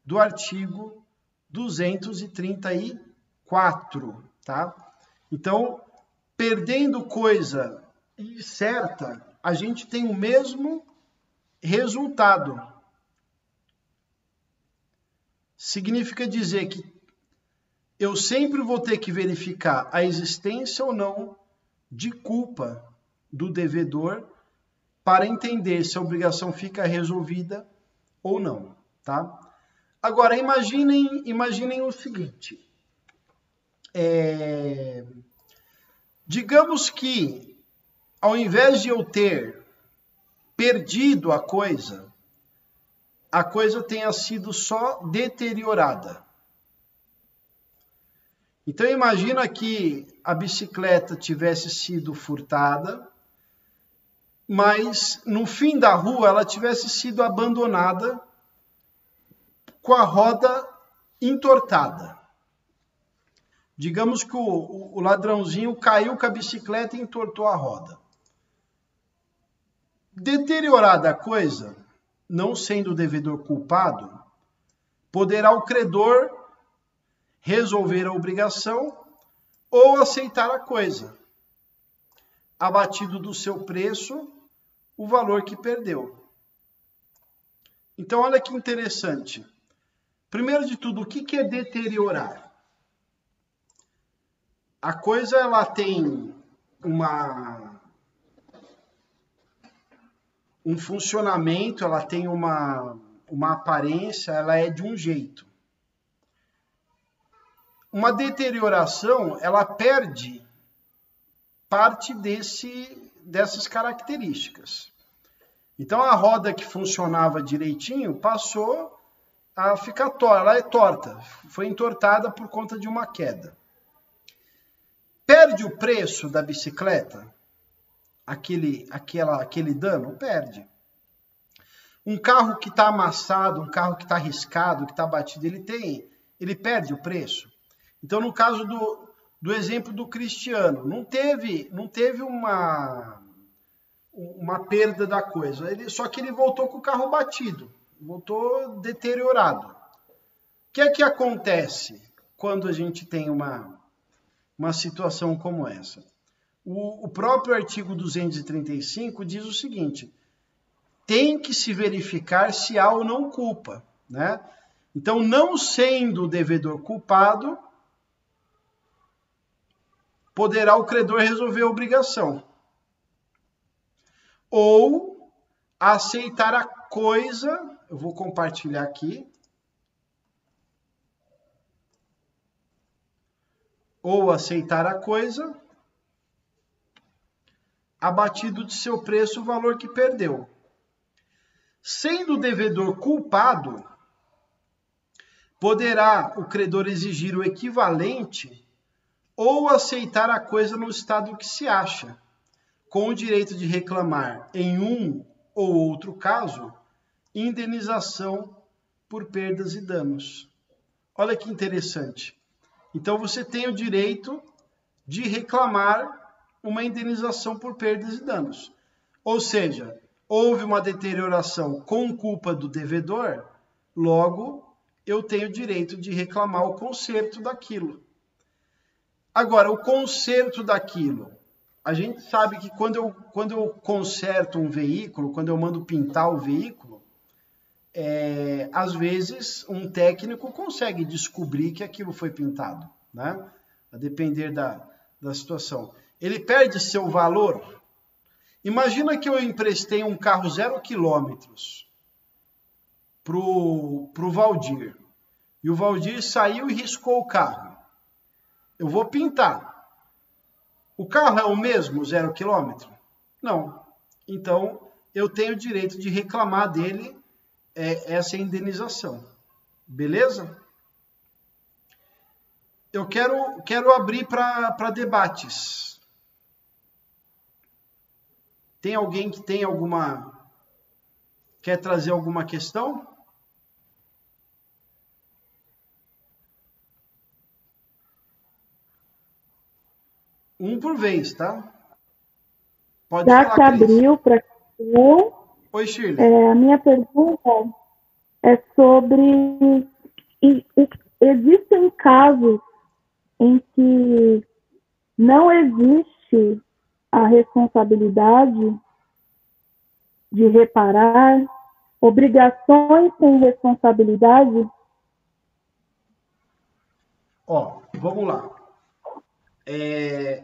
do artigo 234, tá? Então, perdendo coisa incerta, a gente tem o mesmo resultado. Significa dizer que eu sempre vou ter que verificar a existência ou não de culpa do devedor para entender se a obrigação fica resolvida ou não, tá? Agora, imaginem o seguinte. Digamos que, ao invés de eu ter perdido a coisa tenha sido só deteriorada. Então, imagina que a bicicleta tivesse sido furtada, mas no fim da rua ela tivesse sido abandonada com a roda entortada. Digamos que o ladrãozinho caiu com a bicicleta e entortou a roda. Deteriorada a coisa, não sendo o devedor culpado, poderá o credor resolver a obrigação ou aceitar a coisa, abatido do seu preço, o valor que perdeu. Então, olha que interessante. Primeiro de tudo, o que é deteriorar? A coisa, ela tem um funcionamento, ela tem uma aparência, ela é de um jeito. Uma deterioração, ela perde parte dessas características. Então, a roda que funcionava direitinho passou a ficar torta, ela é torta, foi entortada por conta de uma queda. Perde o preço da bicicleta? Aquele dano? Perde. Um carro que está amassado, um carro que está riscado, que está batido, ele perde o preço. Então, no caso do exemplo do Cristiano, não teve uma perda da coisa, só que ele voltou com o carro batido, voltou deteriorado. O que é que acontece quando a gente tem uma situação como essa? O próprio artigo 235 diz o seguinte, tem que se verificar se há ou não culpa, né? Então, não sendo o devedor culpado, poderá o credor resolver a obrigação. Ou aceitar a coisa, eu vou compartilhar aqui, ou aceitar a coisa, abatido de seu preço o valor que perdeu. Sendo o devedor culpado, poderá o credor exigir o equivalente ou aceitar a coisa no estado que se acha, com o direito de reclamar, em um ou outro caso, indenização por perdas e danos. Olha que interessante. Então, você tem o direito de reclamar uma indenização por perdas e danos. Ou seja, houve uma deterioração com culpa do devedor, logo, eu tenho o direito de reclamar o conserto daquilo. Agora, o conserto daquilo. A gente sabe que quando eu conserto um veículo, quando eu mando pintar o veículo, às vezes um técnico consegue descobrir que aquilo foi pintado, né? A depender da situação. Ele perde seu valor. Imagina que eu emprestei um carro 0 quilômetros pro Valdir. E o Valdir saiu e riscou o carro. Eu vou pintar. O carro é o mesmo, 0 quilômetro? Não. Então, eu tenho o direito de reclamar dele essa indenização. Beleza? Eu quero abrir para debates. Tem alguém que tem quer trazer alguma questão? Um por vez, tá? Pode Já falar, que abriu para eu. Oi, Shirley. A minha pergunta é sobre existem casos em que não existe a responsabilidade de reparar, obrigações sem responsabilidade? Vamos lá.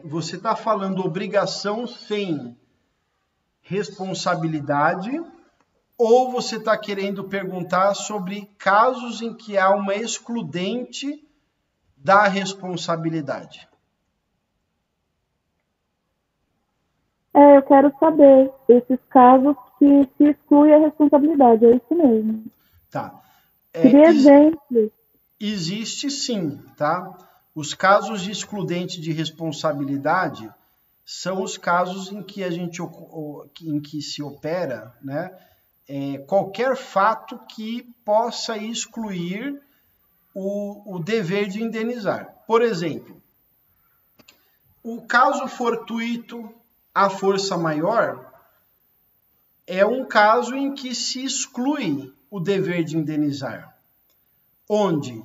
Você está falando obrigação sem responsabilidade, ou você está querendo perguntar sobre casos em que há uma excludente da responsabilidade? Eu quero saber esses casos que se exclui a responsabilidade, é isso mesmo. Tá. Queria exemplo. Existe sim, tá? Os casos de excludente de responsabilidade são os casos em que em que se opera, né, qualquer fato que possa excluir o dever de indenizar. Por exemplo, o caso fortuito à força maior é um caso em que se exclui o dever de indenizar, onde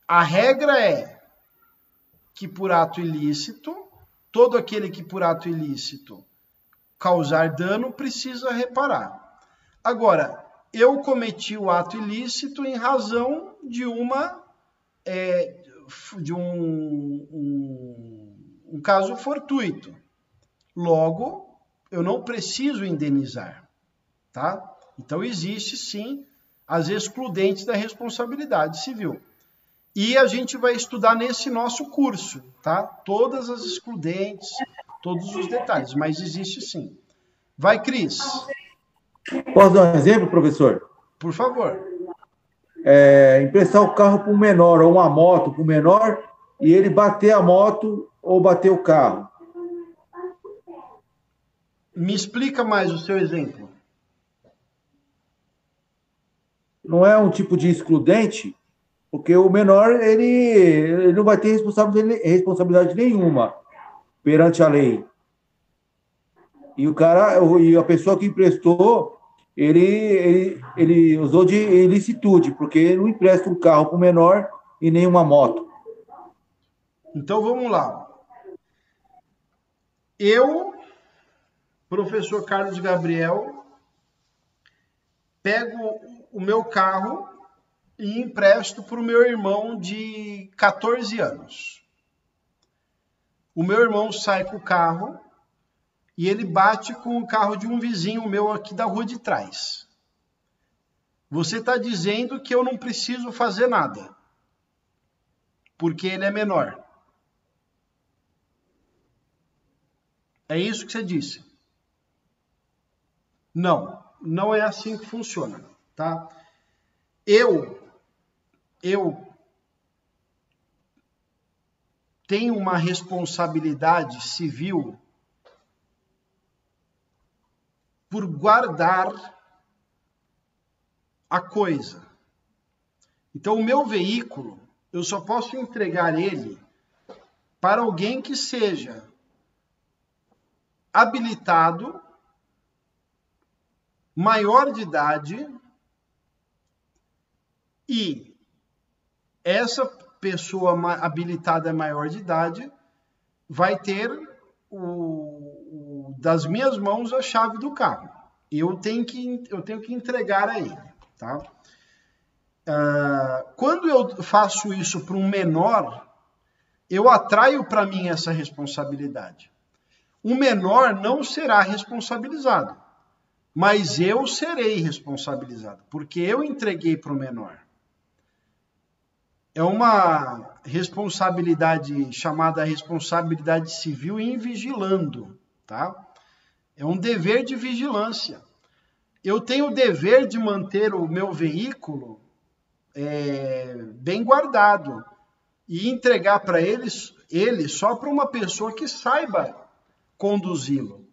a regra é que por ato ilícito, todo aquele que por ato ilícito causar dano precisa reparar. Agora, eu cometi o ato ilícito em razão de um caso fortuito. Logo, eu não preciso indenizar, tá? Então, existe sim as excludentes da responsabilidade civil. E a gente vai estudar nesse nosso curso, tá? Todas as excludentes, todos os detalhes, mas existe sim. Vai, Cris. Posso dar um exemplo, professor? Por favor. Emprestar o carro para um menor, ou uma moto para um menor, e ele bater a moto ou bater o carro. Me explica mais o seu exemplo. Não é um tipo de excludente? Porque o menor, ele não vai ter responsabilidade nenhuma perante a lei. E a pessoa que emprestou, ele usou de ilicitude, porque ele não empresta um carro para o menor e nem uma moto. Então, vamos lá. Eu, professor Carlos Gabriel, pego o meu carro e empresto para o meu irmão de 14 anos. O meu irmão sai com o carro e ele bate com o carro de um vizinho meu aqui da rua de trás. Você está dizendo que eu não preciso fazer nada, porque ele é menor. É isso que você disse? Não, não é assim que funciona, tá? Eu tenho uma responsabilidade civil por guardar a coisa. Então, o meu veículo, eu só posso entregar ele para alguém que seja habilitado, maior de idade, e essa pessoa habilitada é maior de idade, vai ter das minhas mãos a chave do carro. Eu tenho que entregar a ele, tá? Quando eu faço isso para um menor, eu atraio para mim essa responsabilidade. O menor não será responsabilizado, mas eu serei responsabilizado, porque eu entreguei para o menor. É uma responsabilidade chamada responsabilidade civil em vigilando, tá? É um dever de vigilância. Eu tenho o dever de manter o meu veículo bem guardado e entregar para ele só para uma pessoa que saiba conduzi-lo.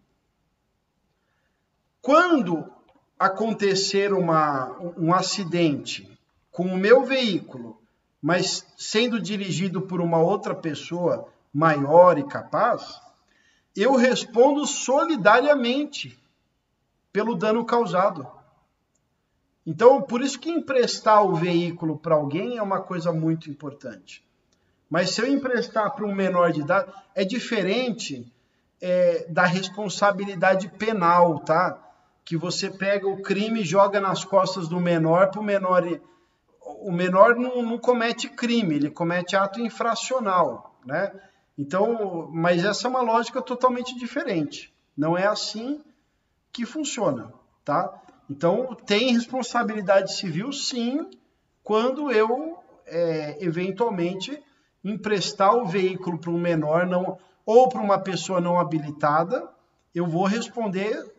Quando acontecer um acidente com o meu veículo, mas sendo dirigido por uma outra pessoa maior e capaz, eu respondo solidariamente pelo dano causado. Então, por isso que emprestar o veículo para alguém é uma coisa muito importante. Mas se eu emprestar para um menor de idade, é diferente da responsabilidade penal, tá? Que você pega o crime e joga nas costas do menor para o menor... O menor não comete crime, ele comete ato infracional, né? Então, mas essa é uma lógica totalmente diferente. Não é assim que funciona, tá? Então, tem responsabilidade civil, sim, quando eu, eventualmente, emprestar o veículo para um menor ou para uma pessoa não habilitada, eu vou responder,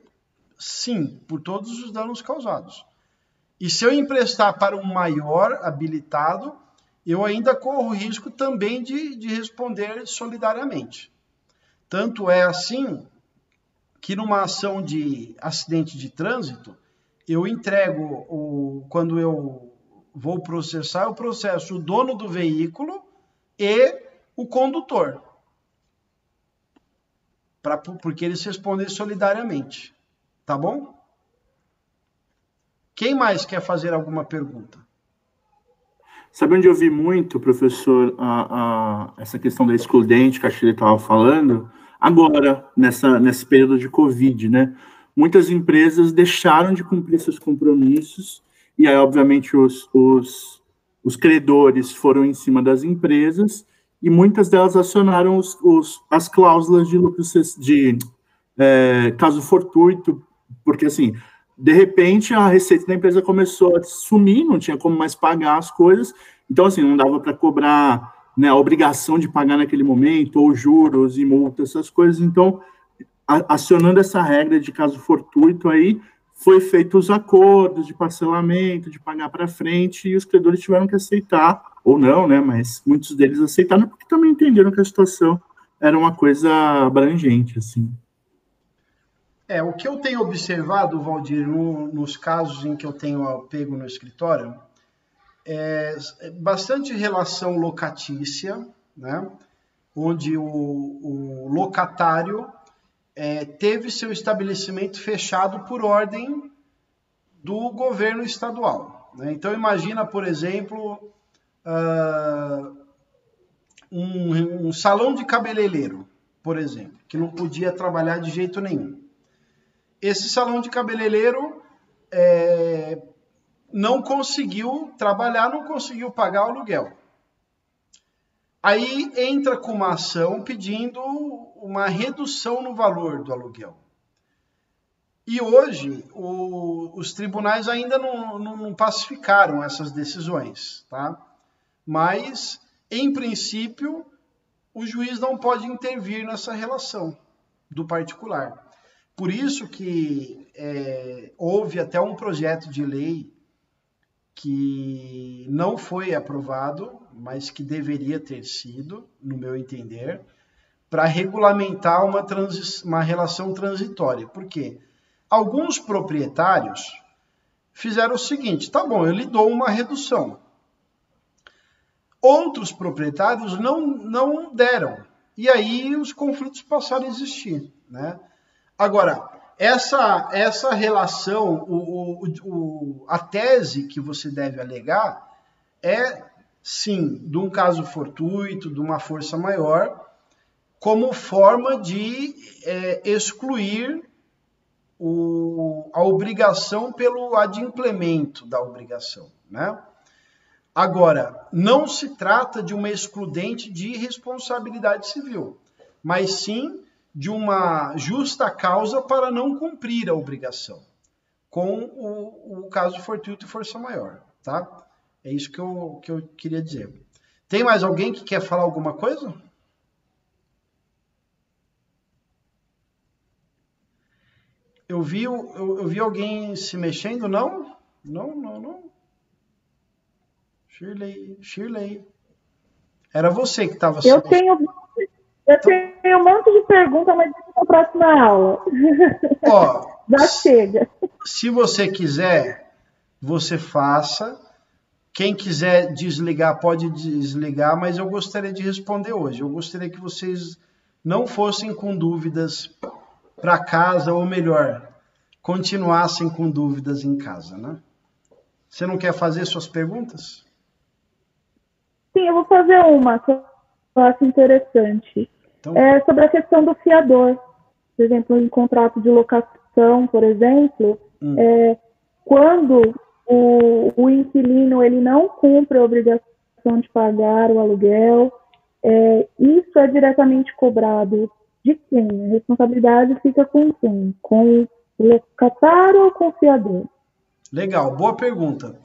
sim, por todos os danos causados. E se eu emprestar para um maior habilitado, eu ainda corro o risco também de responder solidariamente. Tanto é assim que numa ação de acidente de trânsito, eu entrego, quando eu vou processar, eu processo o dono do veículo e o condutor. Porque eles respondem solidariamente. Tá bom? Quem mais quer fazer alguma pergunta? Sabe onde eu vi muito, professor, essa questão da excludente que a Shirley estava falando? Agora, nesse período de Covid, né? Muitas empresas deixaram de cumprir seus compromissos e aí, obviamente, os credores foram em cima das empresas e muitas delas acionaram as cláusulas de lucro de caso fortuito, porque, assim, de repente, a receita da empresa começou a sumir, não tinha como mais pagar as coisas, então, assim, não dava para cobrar, né, a obrigação de pagar naquele momento, ou juros e multas, essas coisas. Então, acionando essa regra de caso fortuito aí, foi feito os acordos de parcelamento, de pagar para frente, e os credores tiveram que aceitar, ou não, né, mas muitos deles aceitaram, porque também entenderam que a situação era uma coisa abrangente, assim. O que eu tenho observado, Valdir, nos casos em que eu tenho pego no escritório, é bastante relação locatícia, né? Onde o locatário teve seu estabelecimento fechado por ordem do governo estadual, né? Então, imagina, por exemplo, um salão de cabeleireiro, por exemplo, que não podia trabalhar de jeito nenhum. Esse salão de cabeleireiro não conseguiu trabalhar, não conseguiu pagar o aluguel. Aí entra com uma ação pedindo uma redução no valor do aluguel. E hoje os tribunais ainda não pacificaram essas decisões, tá? Mas, em princípio, o juiz não pode intervir nessa relação do particular. Por isso que houve até um projeto de lei que não foi aprovado, mas que deveria ter sido, no meu entender, para regulamentar uma relação transitória. Por quê? Alguns proprietários fizeram o seguinte: tá bom, eu lhe dou uma redução. Outros proprietários não deram. E aí os conflitos passaram a existir, né? Agora, essa relação, a tese que você deve alegar é sim, de um caso fortuito, de uma força maior, como forma de excluir a obrigação pelo adimplemento da obrigação, né? Agora, não se trata de uma excludente de responsabilidade civil, mas sim de uma justa causa para não cumprir a obrigação, com o caso fortuito e força maior, tá? É isso que eu queria dizer. Tem mais alguém que quer falar alguma coisa? Eu vi alguém se mexendo, não? Não. Shirley. Era você que estava se mexendo. Eu tenho um monte de perguntas, mas na próxima aula. Ó, já chega. Se você quiser, você faça. Quem quiser desligar, pode desligar, mas eu gostaria de responder hoje. Eu gostaria que vocês não fossem com dúvidas para casa, ou melhor, continuassem com dúvidas em casa, né? Você não quer fazer suas perguntas? Sim, eu vou fazer uma que eu acho interessante. Então, sobre a questão do fiador. Por exemplo, em contrato de locação, por exemplo, quando o inquilino ele não cumpre a obrigação de pagar o aluguel, isso é diretamente cobrado de quem? A responsabilidade fica com quem? Com o locatário ou com o fiador? Legal, boa pergunta.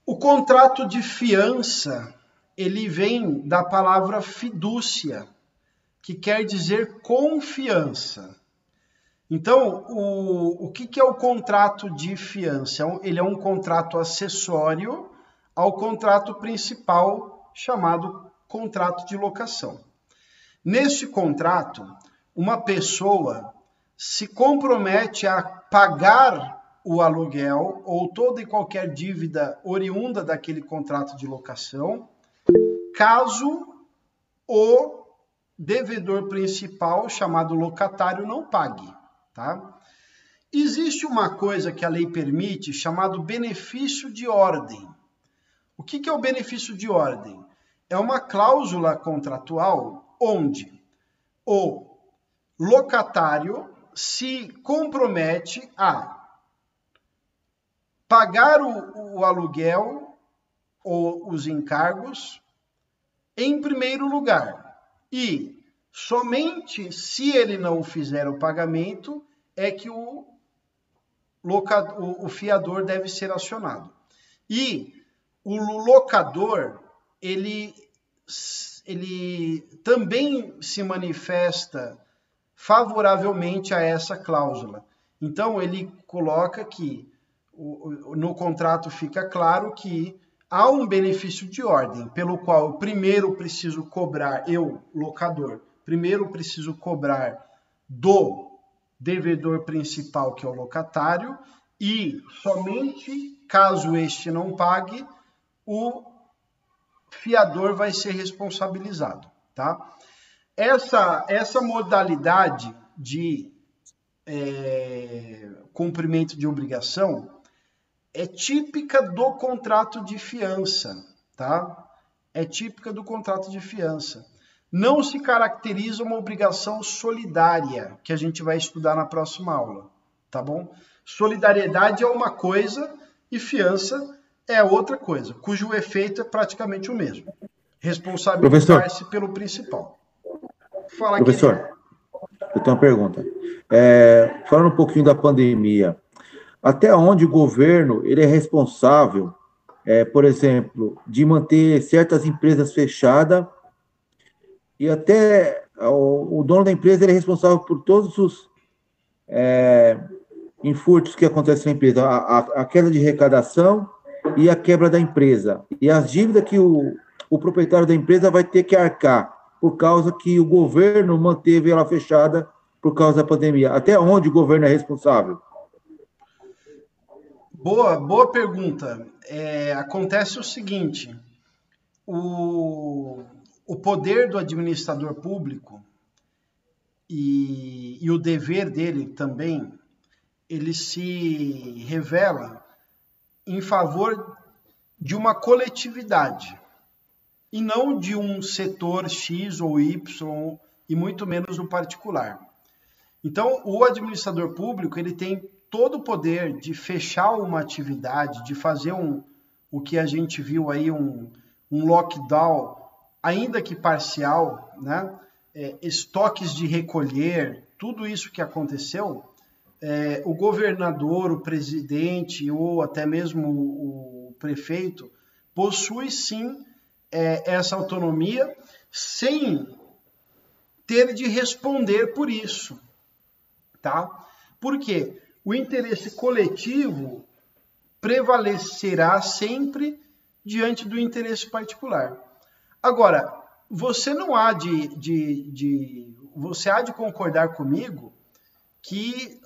O contrato de fiança, ele vem da palavra fidúcia, que quer dizer confiança. Então, o que é o contrato de fiança? Ele é um contrato acessório ao contrato principal, chamado contrato de locação. Neste contrato, uma pessoa se compromete a pagar o aluguel ou toda e qualquer dívida oriunda daquele contrato de locação, caso o devedor principal, chamado locatário, não pague, tá? Existe uma coisa que a lei permite, chamado benefício de ordem. O que é o benefício de ordem? É uma cláusula contratual onde o locatário se compromete a pagar o aluguel ou os encargos em primeiro lugar. E somente se ele não fizer o pagamento é que o fiador deve ser acionado. E o locador, ele também se manifesta favoravelmente a essa cláusula. Então, ele coloca que no contrato fica claro que há um benefício de ordem, pelo qual eu primeiro preciso cobrar, eu, locador, primeiro preciso cobrar do devedor principal, que é o locatário, e somente caso este não pague, o fiador vai ser responsabilizado, tá? Essa modalidade de cumprimento de obrigação é típica do contrato de fiança, tá? É típica do contrato de fiança. Não se caracteriza uma obrigação solidária, que a gente vai estudar na próxima aula, tá bom? Solidariedade é uma coisa e fiança é outra coisa, cujo efeito é praticamente o mesmo. Responsabilizar-se pelo principal. Fala, professor, querido. Eu tenho uma pergunta. Falando um pouquinho da pandemia, até onde o governo ele é responsável, por exemplo, de manter certas empresas fechadas e até o dono da empresa ele é responsável por todos os infurtos que acontecem na empresa, a queda de arrecadação e a quebra da empresa, e as dívidas que o proprietário da empresa vai ter que arcar, por causa que o governo manteve ela fechada por causa da pandemia. Até onde o governo é responsável? Boa pergunta. Acontece o seguinte, o poder do administrador público e o dever dele também, ele se revela em favor de uma coletividade e não de um setor X ou Y e muito menos no particular. Então, o administrador público ele tem todo o poder de fechar uma atividade, de fazer o que a gente viu aí, um lockdown, ainda que parcial, né? Estoques de recolher, tudo isso que aconteceu, o governador, o presidente ou até mesmo o prefeito possui sim essa autonomia sem ter de responder por isso, tá? Por quê? O interesse coletivo prevalecerá sempre diante do interesse particular. Agora, você não há você há de concordar comigo que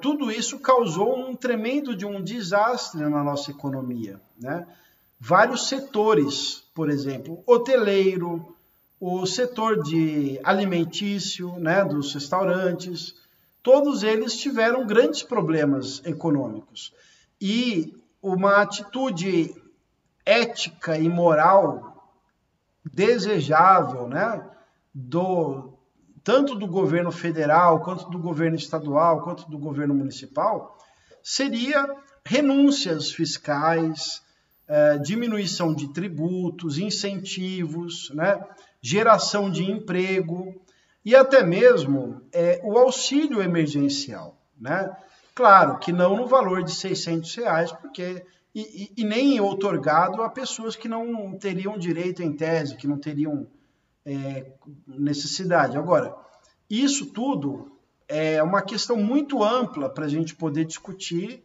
tudo isso causou um tremendo desastre na nossa economia, né? Vários setores, por exemplo, hoteleiro, o setor de alimentício, né, dos restaurantes, todos eles tiveram grandes problemas econômicos. E uma atitude ética e moral desejável, né, tanto do governo federal, quanto do governo estadual, quanto do governo municipal, seria renúncias fiscais, diminuição de tributos, incentivos, né, geração de emprego e até mesmo o auxílio emergencial, né? Claro que não no valor de R$600, porque e nem outorgado a pessoas que não teriam direito em tese, que não teriam necessidade. Agora, isso tudo é uma questão muito ampla para a gente poder discutir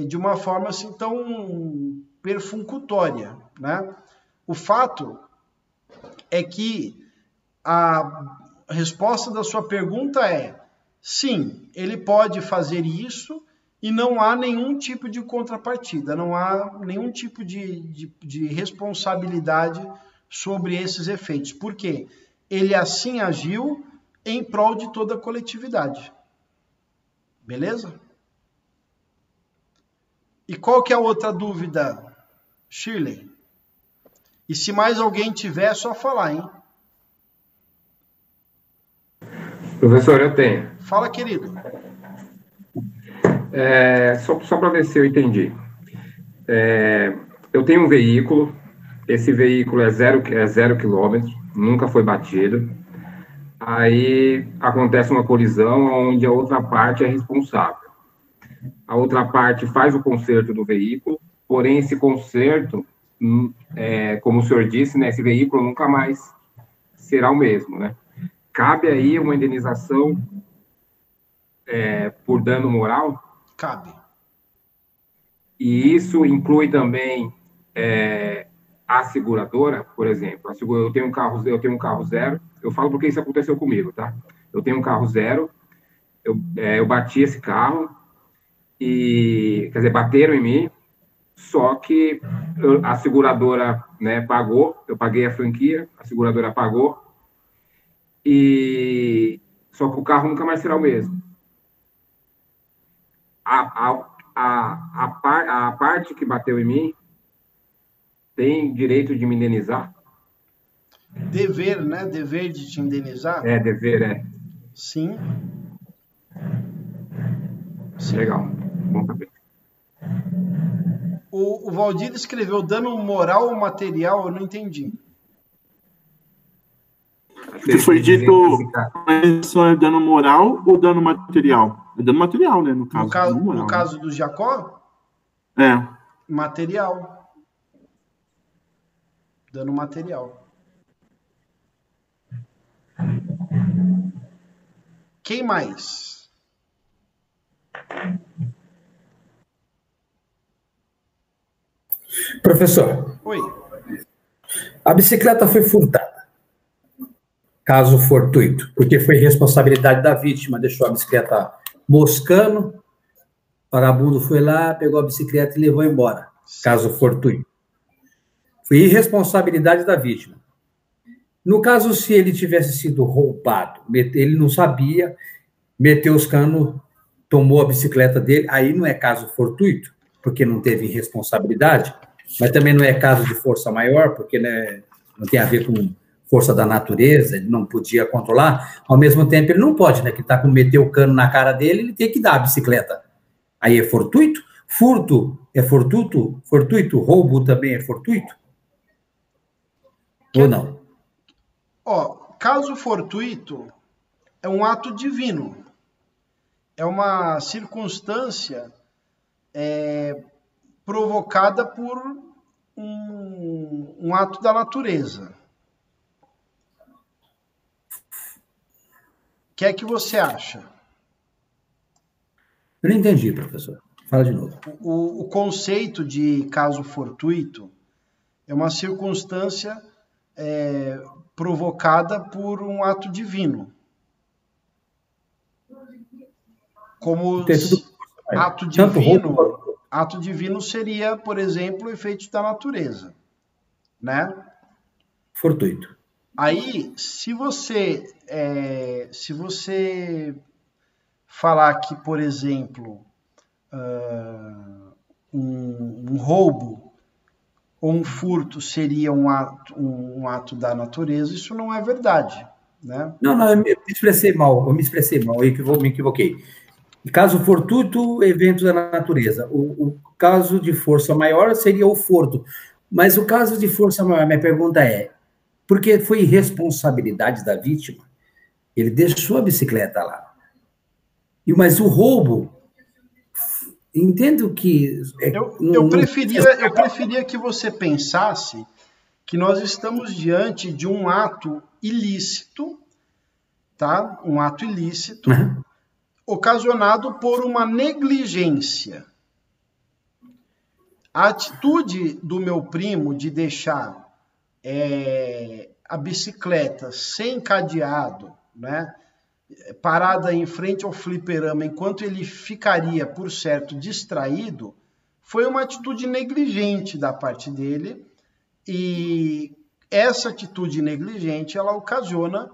de uma forma assim tão perfuncutória, né? O fato é que a resposta da sua pergunta é sim, ele pode fazer isso e não há nenhum tipo de contrapartida, não há nenhum tipo de responsabilidade sobre esses efeitos. Por quê? Ele assim agiu em prol de toda a coletividade. Beleza? E qual que é a outra dúvida, Shirley? E se mais alguém tiver, é só falar, hein? Professor, eu tenho. Fala, querido. Só para ver se eu entendi. Eu tenho um veículo, esse veículo é zero quilômetro, nunca foi batido. Aí acontece uma colisão onde a outra parte é responsável. A outra parte faz o conserto do veículo, porém esse conserto, como o senhor disse, né, esse veículo nunca mais será o mesmo, né? Cabe aí uma indenização por dano moral? Cabe. E isso inclui também a seguradora, por exemplo. Eu tenho um carro zero, eu falo porque isso aconteceu comigo, tá? Eu tenho um carro zero, eu bati esse carro, quer dizer, bateram em mim, só que a seguradora, né, pagou, eu paguei a franquia, a seguradora pagou, só que o carro nunca mais será o mesmo. A parte que bateu em mim tem direito de me indenizar? Dever, né? Dever de te indenizar? Dever, Sim. Legal. Bom saber. O Valdir escreveu dano moral ou material, eu não entendi. Que foi dito, é dano moral ou dano material? É dano material, né, no caso. No caso do Jacó? Material. Dano material. Quem mais? Professor. Oi. A bicicleta foi furtada. Caso fortuito, porque foi responsabilidade da vítima, deixou a bicicleta moscando, o vagabundo foi lá, pegou a bicicleta e levou embora. Caso fortuito. Foi irresponsabilidade da vítima. No caso, se ele tivesse sido roubado, ele não sabia, meteu os canos, tomou a bicicleta dele, aí não é caso fortuito, porque não teve responsabilidade? mas também não é caso de força maior, porque, né, não tem a ver com força da natureza, ele não podia controlar. Ao mesmo tempo, ele não pode, né, que tá com meter o cano na cara dele, ele tem que dar a bicicleta. Aí é fortuito? Furto é fortuito? Fortuito? Roubo também é fortuito? Ou não? Ó, caso fortuito é um ato divino. É uma circunstância provocada por um ato da natureza. O que é que você acha? Eu não entendi, professor. Fala de novo. O conceito de caso fortuito é uma circunstância provocada por um ato divino. Como ato divino seria, por exemplo, efeito da natureza, né? Fortuito. Aí, se você falar que, por exemplo, um roubo ou um furto seria um ato da natureza, isso não é verdade, né? Não, eu me expressei mal, eu me equivoquei. Caso fortuito, evento da natureza. O caso de força maior seria o furto. Mas o caso de força maior, minha pergunta é, porque foi irresponsabilidade da vítima, ele deixou a bicicleta lá. Mas o roubo, entendo que... Eu preferia que você pensasse que nós estamos diante de um ato ilícito, tá? Um ato ilícito, ocasionado por uma negligência. A atitude do meu primo de deixar a bicicleta sem cadeado, né, parada em frente ao fliperama, enquanto ele ficaria, por certo, distraído, foi uma atitude negligente da parte dele, e essa atitude negligente, ela ocasiona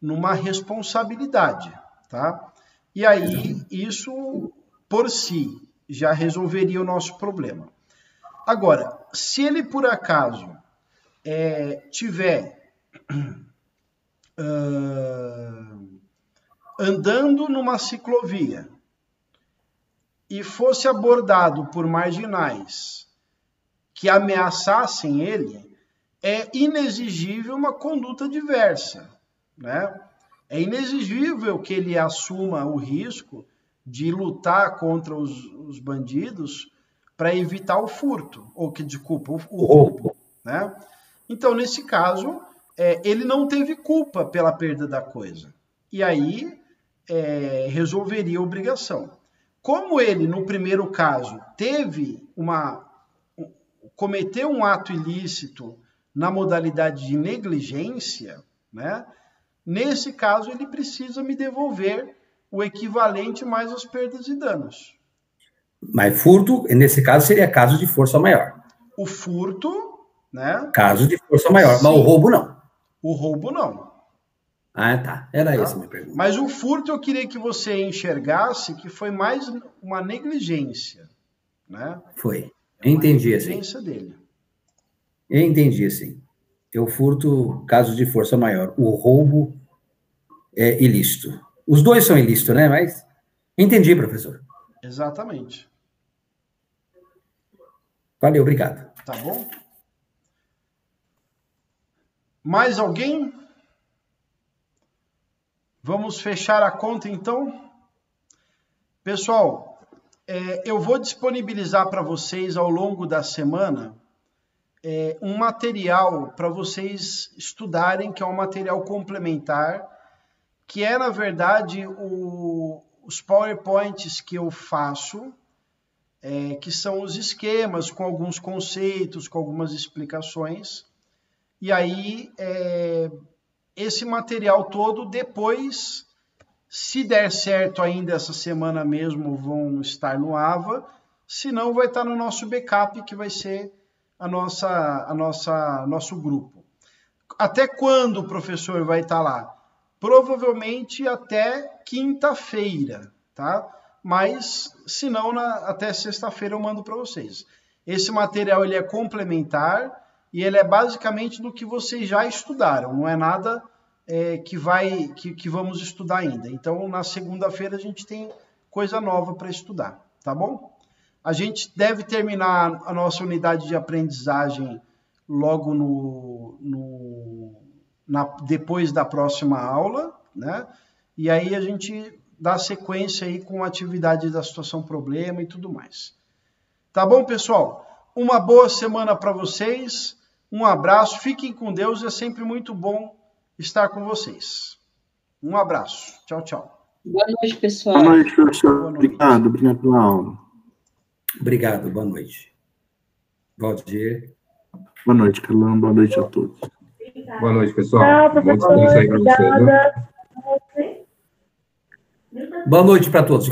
numa responsabilidade, tá? E aí, isso, por si, já resolveria o nosso problema. Agora, se ele, por acaso, tiver andando numa ciclovia e fosse abordado por marginais que ameaçassem ele, é inexigível uma conduta diversa, né? É inexigível que ele assuma o risco de lutar contra os bandidos para evitar o furto, ou que, desculpa, o roubo, né? Então, nesse caso, ele não teve culpa pela perda da coisa. E aí, resolveria a obrigação. Como ele, no primeiro caso, cometeu um ato ilícito na modalidade de negligência, né? Nesse caso, ele precisa me devolver o equivalente mais as perdas e danos. Mas furto, nesse caso, seria caso de força maior. O furto, né? Caso de força maior, sim. Mas o roubo não. O roubo não. Ah, tá. Era essa a minha pergunta. Mas o furto eu queria que você enxergasse que foi mais uma negligência, né? Foi. Eu entendi assim. Negligência dele. Eu entendi assim. Eu furto caso de força maior. O roubo é ilícito. Os dois são ilícitos, né? Mas entendi, professor. Exatamente. Valeu, obrigado. Tá bom? Mais alguém? Vamos fechar a conta, então? Pessoal, eu vou disponibilizar para vocês ao longo da semana um material para vocês estudarem, que é um material complementar, que é, na verdade, os PowerPoints que eu faço, que são os esquemas com alguns conceitos, com algumas explicações. E aí, esse material todo, depois, se der certo ainda essa semana mesmo, vão estar no AVA, se não, vai estar no nosso backup, que vai ser nosso grupo. Até quando o professor vai estar lá? Provavelmente até quinta-feira, tá? Mas, se não, até sexta-feira eu mando para vocês. Esse material ele é complementar e ele é basicamente do que vocês já estudaram, não é nada que vamos estudar ainda. Então, na segunda-feira a gente tem coisa nova para estudar, tá bom? A gente deve terminar a nossa unidade de aprendizagem logo depois da próxima aula, né? E aí a gente dá sequência aí com a atividade da situação problema e tudo mais. Tá bom, pessoal? Uma boa semana para vocês, um abraço, fiquem com Deus, é sempre muito bom estar com vocês. Um abraço, tchau, tchau. Boa noite, pessoal. Boa noite, professor. Obrigado pela aula. Obrigado, boa noite. Valdir. Boa noite, Carlão, boa noite a todos. Boa noite, pessoal. Tchau, professor. Bom descanso aí para vocês, viu? Boa noite para todos.